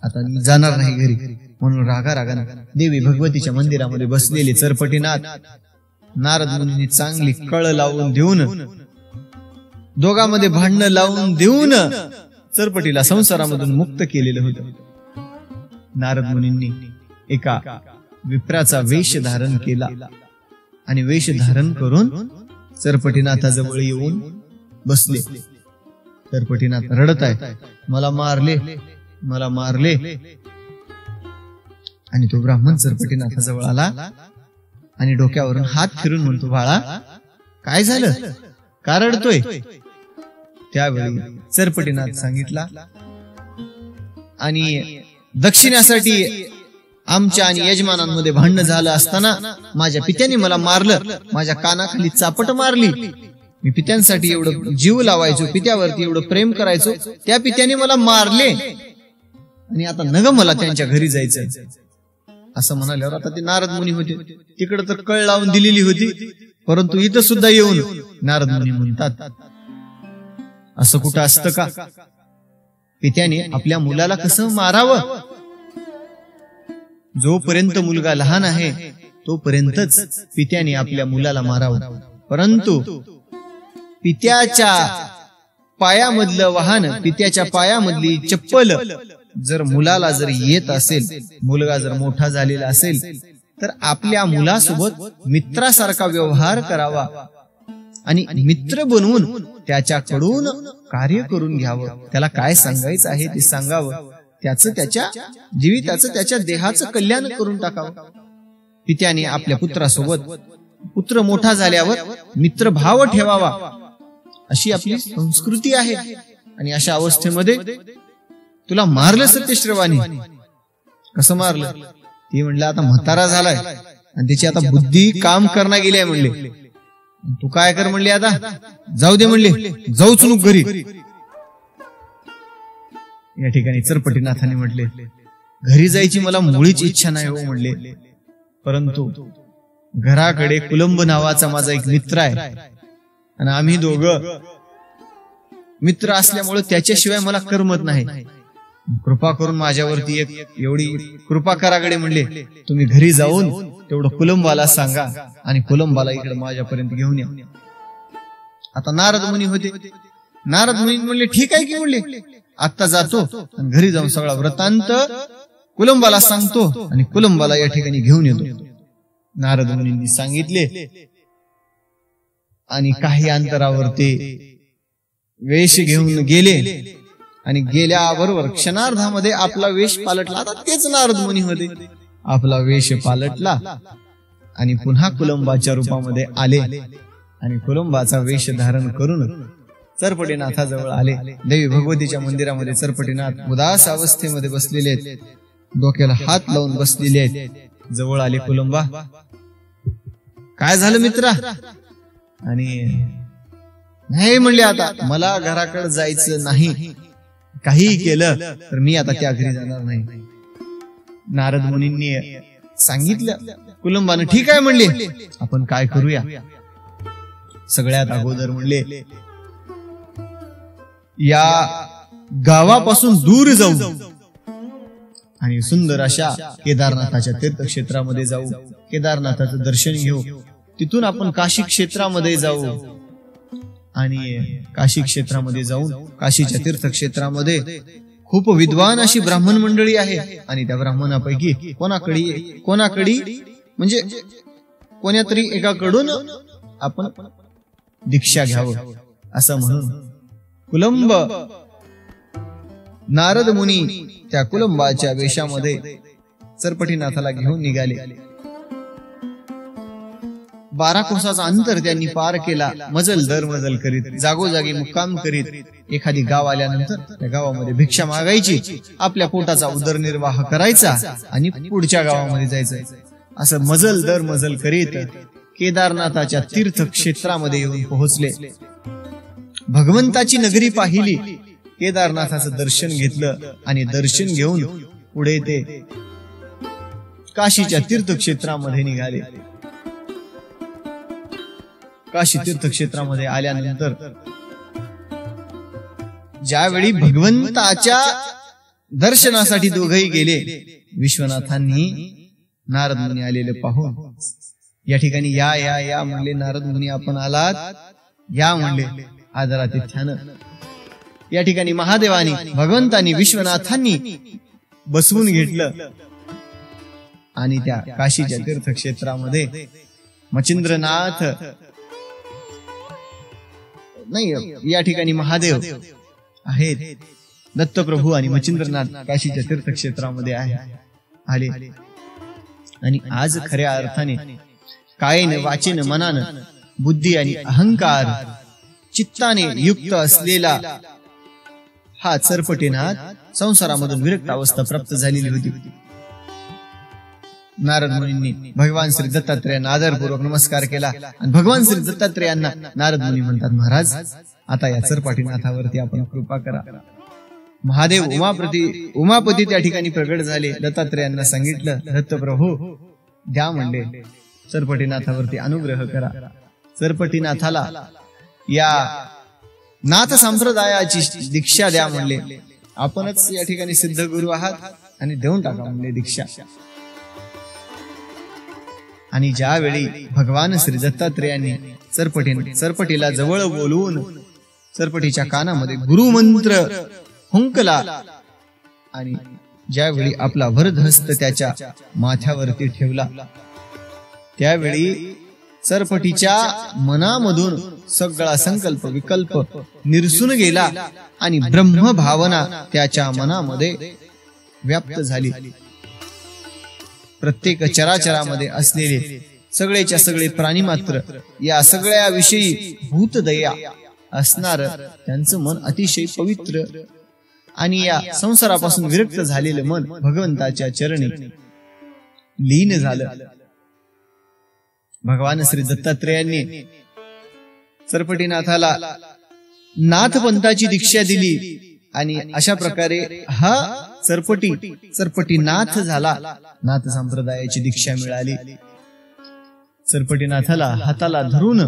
आता मी जाणार नाही घरी. म्हणून रागानं देवी भगवतीच्या मंदिरामध्ये बसलेले चरपटीनाथ नारद मुनींनी चांगली कळ लावून देऊन, दोघांमध्ये भांडणं लावून देऊन चरपटीला संसारामधून मुक्त केलेलं होतं. नारद मुनींनी एका विप्राचा वेश धारण केला, आणि वेश धारण करून चरपटीनाथाजवळ येऊन बसले. चरपटीनाथ रडत आहे, मला मारले. आणि तो ब्राह्मण चरपटीनाथाजवळ आला आणि डोक्यावरून हात फिरून म्हणतो, बाळा काय झालं, का रडतोय? त्यावेळी चरपटीनाथ सांगितला, आणि दक्षिणासाठी आमच्या आणि यजमानांमध्ये भांडण झालं असताना माझ्या पित्याने मला मारलं, माझ्या कानाखाली चापट मारली. मी पित्यांसाठी एवढं जीव लावायचो, पित्यावरती एवढं प्रेम करायचो, त्या पित्याने मला मारले, आणि आता नग मला त्यांच्या घरी जायचंय. असं म्हणाल्यावर आता ते नारद मुनी होते, तिकडे तर कळ लावून दिलेली होती, परंतु इथं सुद्धा येऊन नारद मुनी म्हणतात, असं कुठं असतं का? पित्याने आपल्या मुलाला कसं मारावं? जोपर्यंत मुलगा लहान आहे तोपर्यंतच पित्याने आपल्या मुलाला मारावं, परंतु पित्याच्या पायामधलं वाहन, पित्याच्या पायामधली चप्पल जर मुलाला जर येत असेल, मुलगा जर मोठा झालेला असेल, तर आपल्या मुलासोबत मित्रासारखा व्यवहार करावा आणि मित्र बनवून त्याच्याकडून कार्य करून घ्यावं. त्याला काय सांगायचं आहे ते सांगावं. त्याचं त्याच्या जीविताचं त्याच्या देहाचं कल्याण करून टाकावं. पित्याने आपल्या पुत्रासोबत पुत्र मोठा झाल्यावर मित्रभाव ठेवावा अशी आपली संस्कृती आहे. आणि अशा अवस्थेमध्ये तुला मारलं सत्यश्रवानी. कसं मारलं? ती म्हणलं आता म्हातारा झालाय आणि त्याची आता बुद्धी काम करणं गेली आहे म्हणले. तू काय कर म्हणले? आता जाऊ दे म्हणले, जाऊच नुक घरी. या ठिकाणी चरपटीनाथाने म्हटले घरी जायची मला मुळीच इच्छा नाही हो म्हणले, परंतु घराकडे कुलंब नावाचा माझा एक मित्र आहे आणि आम्ही दोघं मित्र असल्यामुळे त्याच्याशिवाय मला करमत नाही. कृपा करून माझ्यावरती एक एवढी कृपा कराकडे म्हणले, तुम्ही घरी जाऊन तेवढं कुलंबाला सांगा आणि कुलंबाला इकडे माझ्यापर्यंत घेऊन या. आता नारद मुनी होते. नारद मुनी म्हणले ठीक आहे की म्हणले, आता जातो आणि घरी जाऊन सगळा वृत्तांत कुलंबाला सांगतो आणि कुलंबाला या ठिकाणी घेऊन येतो. नारद मुनींनी सांगितले आणि काही अंतरावर ते वेश घेऊन गेले आणि गेल्याबरोबर क्षणार्धामध्ये आपला वेश पालटला. आता तेच नारद मुनी होते. आपला वेश पालटला आणि पुन्हा कुलंबाच्या रूपामध्ये आले आणि कुलंबाचा वेश धारण करून चरपटीनाथाजवळ आले. देवी भगवतीच्या मंदिरामध्ये चरपटीनाथ उदास अवस्थेमध्ये बसलेले आहेत, डोक्याला हात लावून बसलेले आहेत. जवळ आले कुलंबा. काय झालं मित्रा? आणि नाही म्हणले आता मला घराकडे जायचं नाही, काही केलं तर मी आता त्या घरी जाणार नाही. नारद मुनींनी सांगितलं. कुलंबाने ठीक आहे म्हणले, आपण काय करूया? सगळ्यात अगोदर म्हणले या गावापासून दूर जाऊ आणि सुंदर अशा केदारनाथाच्या तीर्थक्षेत्रामध्ये जाऊ, केदारनाथाचं दर्शन घेऊ. तिथून आपण काशी क्षेत्रामध्ये जाऊ आणि काशी क्षेत्रामध्ये जाऊन काशीच्या तीर्थक्षेत्रामध्ये खूप विद्वान अशी ब्राह्मण मंडळी आहे आणि त्या ब्राह्मणापैकी कोणाकडे म्हणजे कोण्यातरी एकाकडून आपण दीक्षा घ्यावं असं म्हणून कुलंब नारद मुनी त्या कुलंबाच्या वेशामध्ये चरपटीनाथाला घेऊन निघाले. 12 कोसाचा अंतर त्यांनी पार केला. मजल दर मजल करीत जागोजागी मुक्काम करीत एखादी गाव आल्यानंतर त्या गावामध्ये भिक्षा मागायची, आपल्या पोटाचा उदरनिर्वाह करायचा आणि पुढच्या गावामध्ये जायचं. असं मजल दर मजल करीत केदारनाथाच्या तीर्थक्षेत्रामध्ये येऊन पोहोचले. भगवंताची नगरी पाहिली, केदारनाथाचं दर्शन घेतलं आणि दर्शन घेऊन पुढे ते काशीच्या तीर्थक्षेत्रामध्ये निघाले. काशी तीर्थक्षेत्रामध्ये आल्यानंतर ज्यावेळी भगवंताच्या दर्शनासाठी दोघेही गेले, विश्वनाथांनी नारद मुनी आलेले पाहून या ठिकाणी या या या म्हणले. नारद मुनी आपण आलात, या म्हणले आदरातिथ्यानं. या ठिकाणी महादेवानी भगवंतांनी विश्वनाथांनी बसवून घेतलं आणि त्या काशीच्या तीर्थक्षेत्रामध्ये मच्छिंद्रनाथ नाही, या ठिकाणी महादेव आहेत, दत्तप्रभू आणि मच्छिंद्रनाथ काशीच्या तीर्थक्षेत्रामध्ये आले. आणि आज खऱ्या अर्थाने कायेन वाचेन मनानं बुद्धी आणि अहंकार चित्ताने युक्त असलेला हा चरपटीनाथ संसारामधून विरक्त अवस्था प्राप्त झालेली होती. नारद मुनींनी भगवान श्री दत्तात्रेयांना आदरपूर्वक नमस्कार केला आणि भगवान श्री दत्तात्रेयांना नारद मुनी म्हणतात, महाराज आता या चरपटीनाथावरती आपण कृपा करा. महादेव उमापती त्या ठिकाणी प्रगट झाले. दत्तात्रेयांना सांगितलं, दत्तप्रभू द्या म्हणले, चरपटीनाथावरती अनुग्रह करा. चरपटीनाथाला या नाथ संप्रदायाची दीक्षा द्या म्हणले. आपणच या ठिकाणी सिद्ध गुरु आहात आणि देऊन टाका म्हणले दीक्षा. आणि ज्यावेळी भगवान श्री दत्तात्रेयांनी चरपटीला जवळ बोलवून चरपटीच्या कानामध्ये गुरुमंत्र हुंकला आणि ज्यावेळी आपला वरदहस्त त्याच्या माथ्यावरती ठेवला, त्यावेळी चरपटीच्या मनामधून सगळा संकल्प विकल्प निरसून गेला आणि ब्रह्म भावना त्याच्या मनामध्ये व्याप्त झाली. प्रत्येक चराचरामध्ये असलेले सगळेच्या सगळे प्राणी मात्र या सगळ्या विषयी भूतदया असणार त्यांचं मन अतिशय पवित्र आणि या संसारापासून विरक्त झालेलं मन भगवंताच्या चरणी लीन झालं. भगवान श्री दत्तात्रेयांनी सरपटीनाथाला नाथपंथाची दीक्षा दिली आणि अशा प्रकारे हा सरपटीनाथ झाला. नाथ संप्रदायाची दीक्षा मिळाली. सरपटीनाथाला हाताला धरून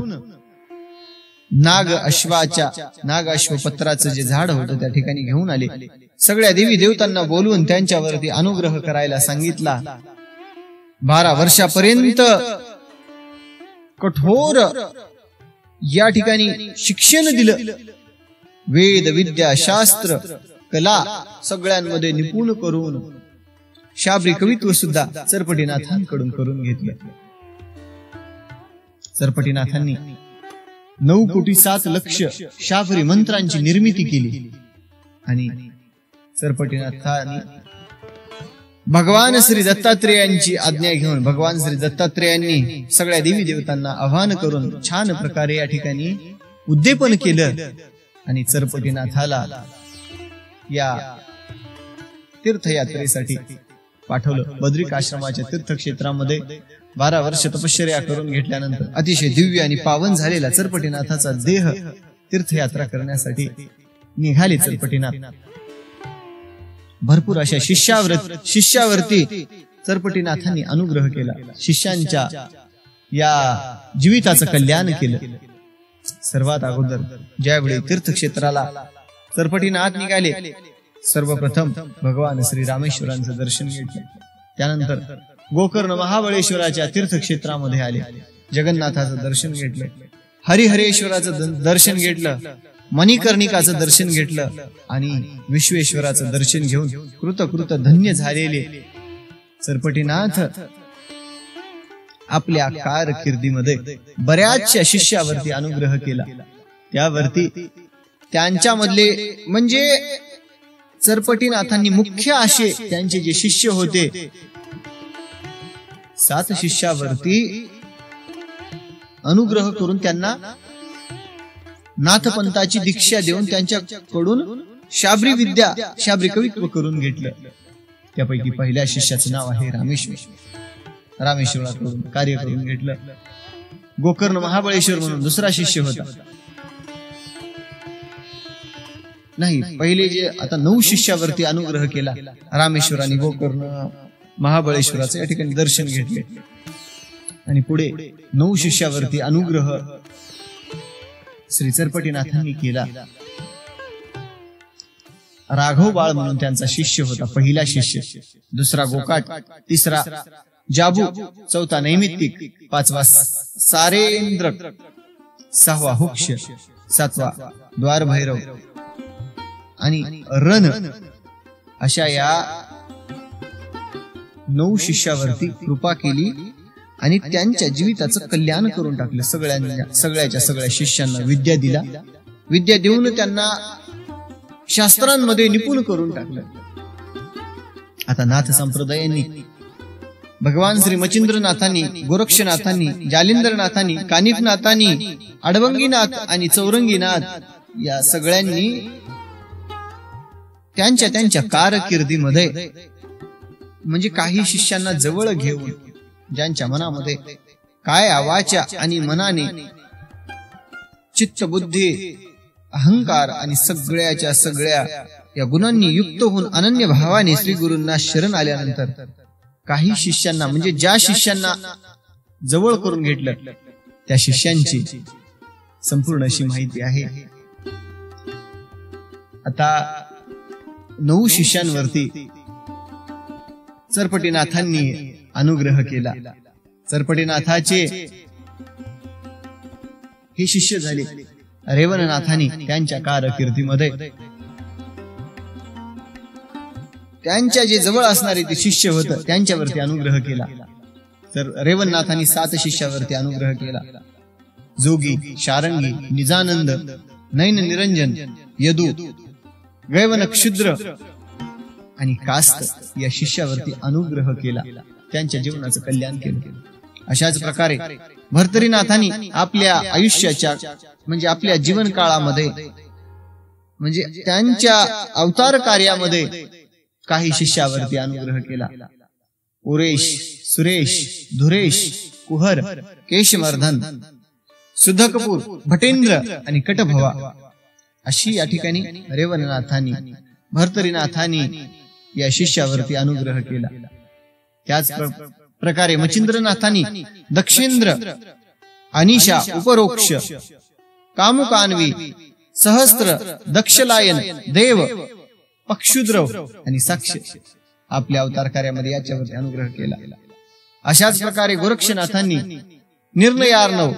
नाग अश्वपत्राचं जे झाड होतं त्या ठिकाणी घेऊन आले. सगळ्या देवी देवतांना बोलवून त्यांच्यावरती अनुग्रह करायला सांगितला. 12 वर्षापर्यंत कठोर या ठिकाणी शिक्षण दिलं. वेद विद्या शास्त्र कला सगळ्यांमध्ये निपुण करून शाबरी कवित्व सुद्धा सरपटीनाथांकडून करून घेतलं. सरपटीनाथांनी 9,07,00,000 शाबरी मंत्रांची निर्मिती केली आणि सरपटीनाथांनी भगवान श्री दत्तात्रेयांची आज्ञा घेऊन भगवान श्री दत्तात्रेयांनी सगळ्या देवी देवतांना आवाहन करून छान प्रकारे या ठिकाणी उद्दीपन केलं आणि सरपटीनाथाला या तीर्थयात्रेसाठी पाठवलं. बद्रिक आश्रमाच्या तीर्थक्षेत्रामध्ये 12 वर्ष तपश्चर्या करून घेतल्यानंतर अतिशय दिव्य आणि पावन झालेला सरपटीनाथाचा देह तीर्थयात्रा करण्यासाठी निघाले. सरपटीनाथ भरपूर अशा शिष्यावरती सरपटीनाथांनी अनुग्रह केला. शिष्यांच्या या जीविताचं कल्याण केलं. सर्वात अगोदर ज्यावेळी तीर्थक्षेत्राला सरपटीनाथ निघाले सर्वप्रथम भगवान श्री रामेश्वरांचं दर्शन घेतलं. त्यानंतर गोकर्ण महाबळेश्वराच्या तीर्थक्षेत्रामध्ये आले. जगन्नाथाचं दर्शन घेतलं. हरिहरेश्वराचं दर्शन घेतलं. मणिकर्णिकाचं दर्शन घेतलं आणि विश्वेश्वराचं दर्शन घेऊन कृत धन्य झालेले सरपटीनाथ आपल्या कारकिर्दीमध्ये बऱ्याचशा शिष्यावरती अनुग्रह केला. त्यावरती त्यांच्यामधले म्हणजे सरपटीनाथांनी मुख्य असे त्यांचे जे शिष्य होते 7 शिष्यावरती अनुग्रह करून त्यांना नाथपंथाची दीक्षा देऊन त्यांच्याकडून शाबरी कवित्व करून घेतलं. त्यापैकी पहिल्या शिष्याचं नाव आहे रामेश्वर. रामेश्वराकडून कार्य करून घेतलं. गोकर्ण महाबळेश्वर म्हणून दुसरा शिष्य होता. नाही, पहिले जे आता 9 शिष्यावरती अनुग्रह केला रामेश्वर आणि गोकर्ण महाबळेश्वराचं या ठिकाणी दर्शन घेतले आणि पुढे 9 शिष्यावरती अनुग्रह श्री सरपटीनाथांनी केला. राघव बाळ म्हणून त्यांचा शिष्य होता. पहिला शिष्य, दुसरा गोकाट, तिसरा जाबू, चौथा नैमित्तिक, 5वा सारेंद्र, 6वा हुक्ष, 7वा द्वारभैरव आणि रण अशा या 9 शिष्यावरती कृपा केली आणि त्यांच्या जीविताचं कल्याण करून टाकलं. सगळ्या शिष्यांना विद्या दिला. विद्या देऊन त्यांना शास्त्रांमध्ये निपुण करून टाकलं. आता नाथ संप्रदायांनी भगवान श्री मचिंद्रनाथांनी, गोरक्षनाथांनी, जालिंदरनाथांनी, कानिफनाथांनी, अडवंगीनाथ आणि चौरंगीनाथ या सगळ्यांनी त्यांच्या कारकिर्दीमध्ये म्हणजे काही शिष्यांना जवळ घेऊन ज्यांच्या मनामध्ये काया वाचा आणि मनाने चित्त बुद्धी अहंकार आणि सगळ्या या गुणांनी युक्त होऊन अनन्य भावाने श्री गुरूंना शरण आल्यानंतर काही शिष्यांना म्हणजे ज्या शिष्यांना जवळ करून घेतलं त्या शिष्यांची संपूर्ण अशी माहिती आहे. आता 9 शिष्यांवरती सरपटीनाथांनी अनुग्रह केला. सरपटीनाथाचे हे शिष्य झाले. रेवणनाथांनी त्यांच्या कारकिर्दीमध्ये त्यांच्या जे जवळ असणारे ते शिष्य होतं त्यांच्यावरती अनुग्रह केला. तर रेवणनाथांनी 7 शिष्यावरती अनुग्रह केला. जोगी, शारंगी, निजानंद, नैन निरंजन, यदू, गैवन क्षुद्र आणि कास्त या शिष्यावरती अनुग्रह केला, त्यांच्या जीवनाचं कल्याण केलं. अशाच प्रकारे भर्तरीनाथांनी आपल्या आयुष्याच्या म्हणजे आपल्या जीवन काळामध्ये म्हणजे त्यांच्या अवतार कार्यामध्ये काही शिष्यावरती अनुग्रह केला. उरेश, सुरेश, धुरेश, कुहर, केशवर्धन, सुधकपूर, भटेंद्र आणि कटभवा अशी या ठिकाणी रेवणनाथांनी भर्तरीनाथांनी या शिष्यावरती अनुग्रह केला. त्याच प्रकारे मचिंद्रनाथांनी दक्षेंद्र, अनिशा, उपरोक्ष, कामुकान्वी, सहस्त्र, दक्षलायन, देव, पक्षुद्रव आणि साक्ष आपल्या अवतार कार्यामध्ये याच्यावरती अनुग्रह केला. अशाच प्रकारे गोरक्षनाथांनी निर्णयार्णव,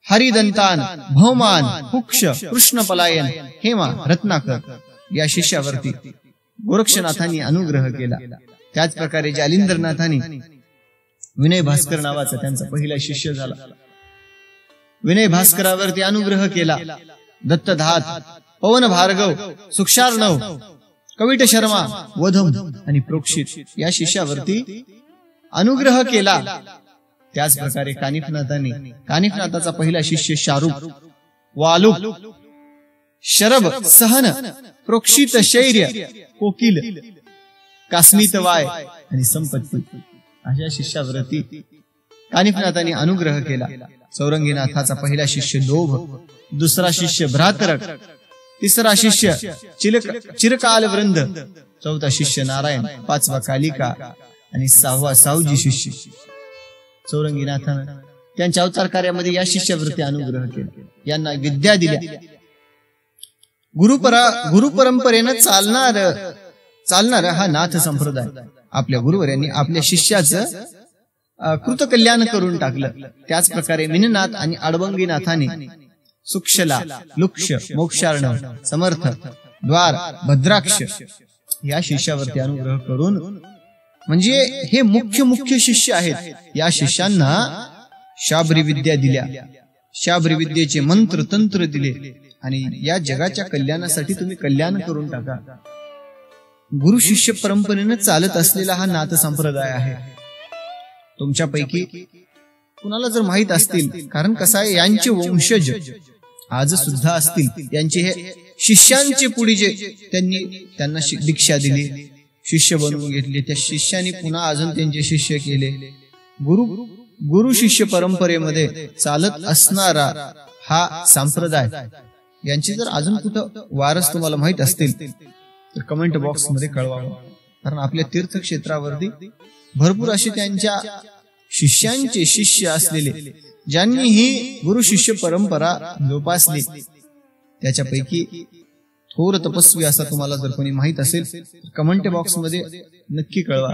हरिदंतान, भौमान, कुक्ष, कृष्णपलायन, हेमा, रत्नाकर या शिष्यावरती गोरक्षनाथांनी अनुग्रह केला. त्याच प्रकारे जालिंद्रनाथांनी विनय भास्कर नावाचा त्यांचा पहिला शिष्य झाला. विनय भास्करावरती अनुग्रह केला. दत्तधात, पवन भार्गव, सुक्षार्णव, कविट शर्मा, वधम आणि प्रोक्षित या शिष्यावरती अनुग्रह केला. त्याच प्रकारे कानिफनाथाचा पहिला शिष्य शाहरुख, वालुक, शरभ, सहन, प्रोक्षित, शैर्य, कोकिल, कास्मित वाय आणि संपत्ती अशा शिष्यावरती कानिफनाथांनी अनुग्रह केला. चौरंगीनाथाचा पहिला शिष्य लोभ, दुसरा शिष्य भ्रातरक, तिसरा शिष्य चिरकाल वृंद, चौथा शिष्य नारायण, पाचवा कालिका आणि सहावा सावजी शिष्य. चौरंगीनाथानं त्यांच्या अवतार कार्यामध्ये या शिष्यावरती अनुग्रह केला. यांना विद्या दिल्या. गुरुपरंपरेनं चालणार हा नाथ संप्रदाय आपल्या गुरुवर्यांनी आपल्या शिष्याचं कृतकल्याण करून टाकलं. त्याच प्रकारे मिननाथ आणि अडबंगीनाथाने सुक्षला, लुक्ष, मोक्षार्णव, समर्थ, द्वार, भद्राक्ष या शिष्यावरती अनुग्रह करून म्हणजे हे मुख्य शिष्य आहेत. या शिष्यांना शाबरी विद्या दिल्या. शाबरी विद्येचे मंत्र तंत्र दिले आणि या जगाच्या कल्याणासाठी तुम्ही कल्याण करून टाका. गुरु शिष्य परंपरेने चालत असलेला हा नाथ संप्रदाय आहे. तुमच्यापैकी कुणाला जर माहित असतील, कारण कसं आहे यांचे वंशज आज सुद्धा असतील, यांचे हे शिष्यांचे पुढे जे त्यांना दीक्षा दिली, शिष्य बनवून घेतले, त्या शिष्याने पुन्हा अजून त्यांचे शिष्य केले. गुरु शिष्य परंपरेमध्ये चालत असणारा हा संप्रदाय यांची जर अजून कुठं वारस तुम्हाला माहित असतील तर कमेंट बॉक्स मध्ये कळवावं. कारण आपल्या तीर्थक्षेत्रावरती भरपूर असे त्यांच्या शिष्यांचे शिष्य असलेले ज्यांनी ही गुरु शिष्य परंपरा जोपासली, त्याच्यापैकी थोर तपस्वी असा तुम्हाला जर कोणी माहित असेल तर कमेंट बॉक्स मध्ये नक्की कळवा.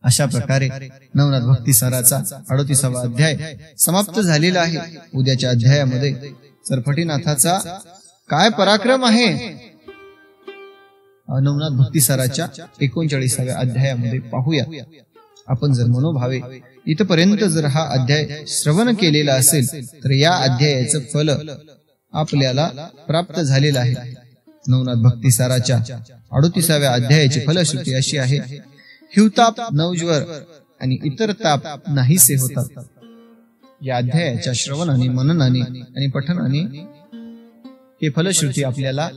अशा प्रकारे नवनाथ भक्ती साराचा 38वा अध्याय समाप्त झालेला आहे. उद्याच्या अध्यायामध्ये सरफटीनाथाचा काय पराक्रम आहे नवनाथ भक्ती साराच्या 39व्या अध्यायामध्ये पाहूया. आपण जर मनोभावे इथपर्यंत जर हा अध्याय श्रवण केलेला असेल तर या अध्यायाचं फल आपल्याला प्राप्त झालेलं आहे. नवनाथ भक्ती साराच्या 38व्या अध्यायाची फलश्रुती अशी आहे: हिवताप, नवज्वर आणि इतर ताप नाहीसे होतात. या अध्यायाच्या श्रवणाने, मननाने आणि पठनाने हे फलश्रुती आपल्याला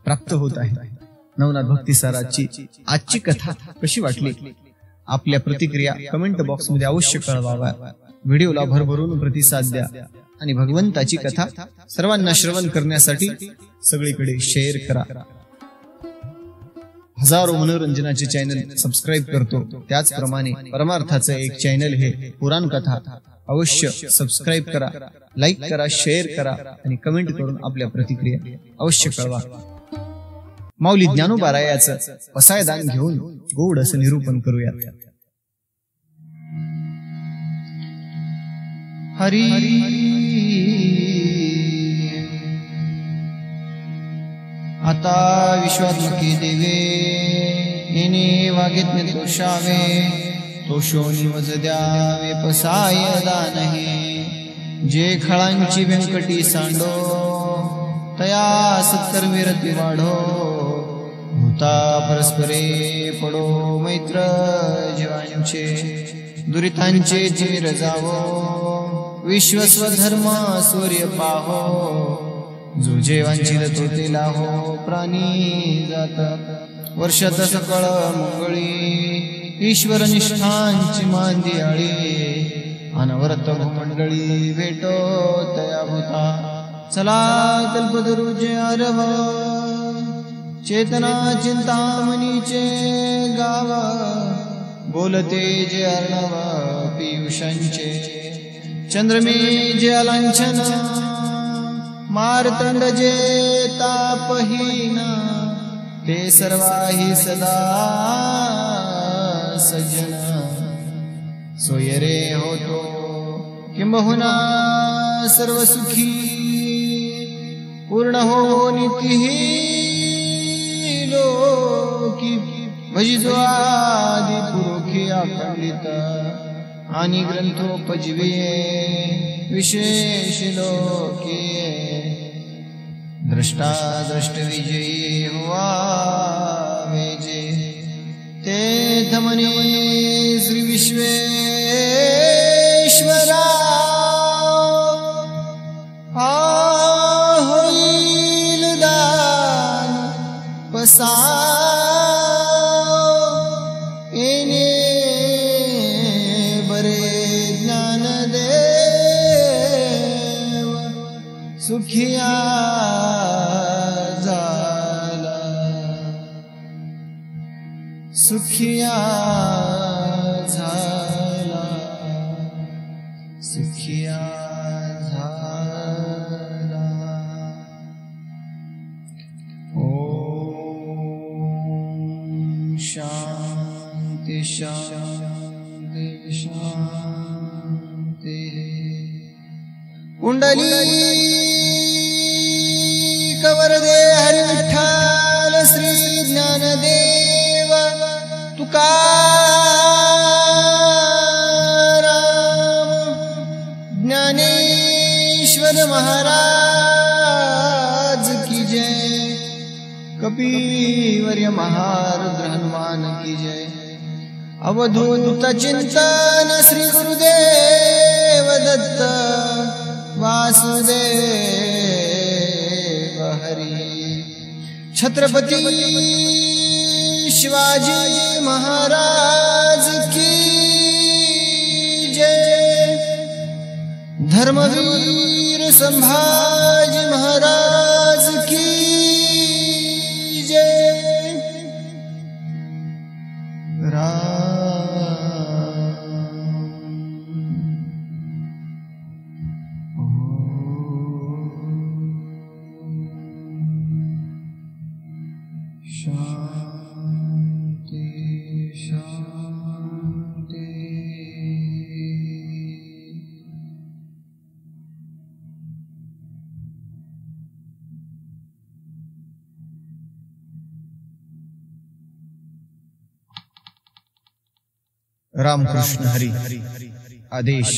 प्राप्त होत आहे. नवनाथ भक्ती साराची आजची कथा कशी वाटली आपल्या प्रतिक्रिया कमेंट बॉक्स मध्ये अवश्य कळवाव्या. व्हिडिओला भरभरून प्रतिसाद द्या आणि भगवंताची कथा सर्वांना श्रवण करण्यासाठी सगळीकडे शेअर करा. हजारो मनोरंजनाचे चॅनल सबस्क्राईब करतो, त्याचप्रमाणे परमार्थाचं एक चॅनल हे पुराण कथा अवश्य सबस्क्राईब करा, लाईक करा, शेअर करा आणि कमेंट करून आपल्या प्रतिक्रिया अवश्य कळवा. माऊली ज्ञानोबारायाचं पसायदान घेऊन गोड असं निरूपण करूया. हरी आता विश्वात्मके देवे येणे वागेत तोषावे, तोषोनी वज द्यावे पसाय दानहे. जे खळांची व्यंकटी सांडो तया सत्कर्मी रती वाढो, होता परस्परे पडो मैत्र जीवांचे दुरितांचे चिर जावो विश्वस्वधर्म सूर्य पाहो जो जेवांची तो ते लाहो प्राणी जात वर्षात सकळ मंगळी ईश्वर निष्ठांची मांदियाळी अनवरत मंडळी भेटो तया भूता चला कल्पतरुचे आरव चेतना चिंतामणीचे गाव बोलते जे अर्णव पियुषांचे चंद्रमे जे अलांछन मार्तंड जे तापहीन ते सर्वाही सदा सज्जन सोयरे होतो किंबहुना सर्व सुखी पूर्ण हो नितीही लोकी भजितो आदि पुरुखी अखंडित आणि ग्रंथोपजीविये विशेष लोकीये द्रष्टा दृष्ट विजयी हुआ वेजे ते धमने श्री विश्वेश्वरा होईल दान पसा येणे बरे ज्ञानदेव सुखिया झाला सुखिया झाला सुखिया झाला ओम शांती शांती शांती कुंडली कवरदे हरि विठ्ठल श्री ज्ञानदेव तुकाराम ज्ञानेश्वर महाराज की जय कपिवर्य महारुद्र हनुमान की जय अवधूत चिंतन श्री गुरुदेव दत्त वासुदेव हरी छत्रपति शिवाजी महाराज की जय धर्मवीर संभाजी महाराज की जय शांति शांति रामकृष्ण हरी आदेश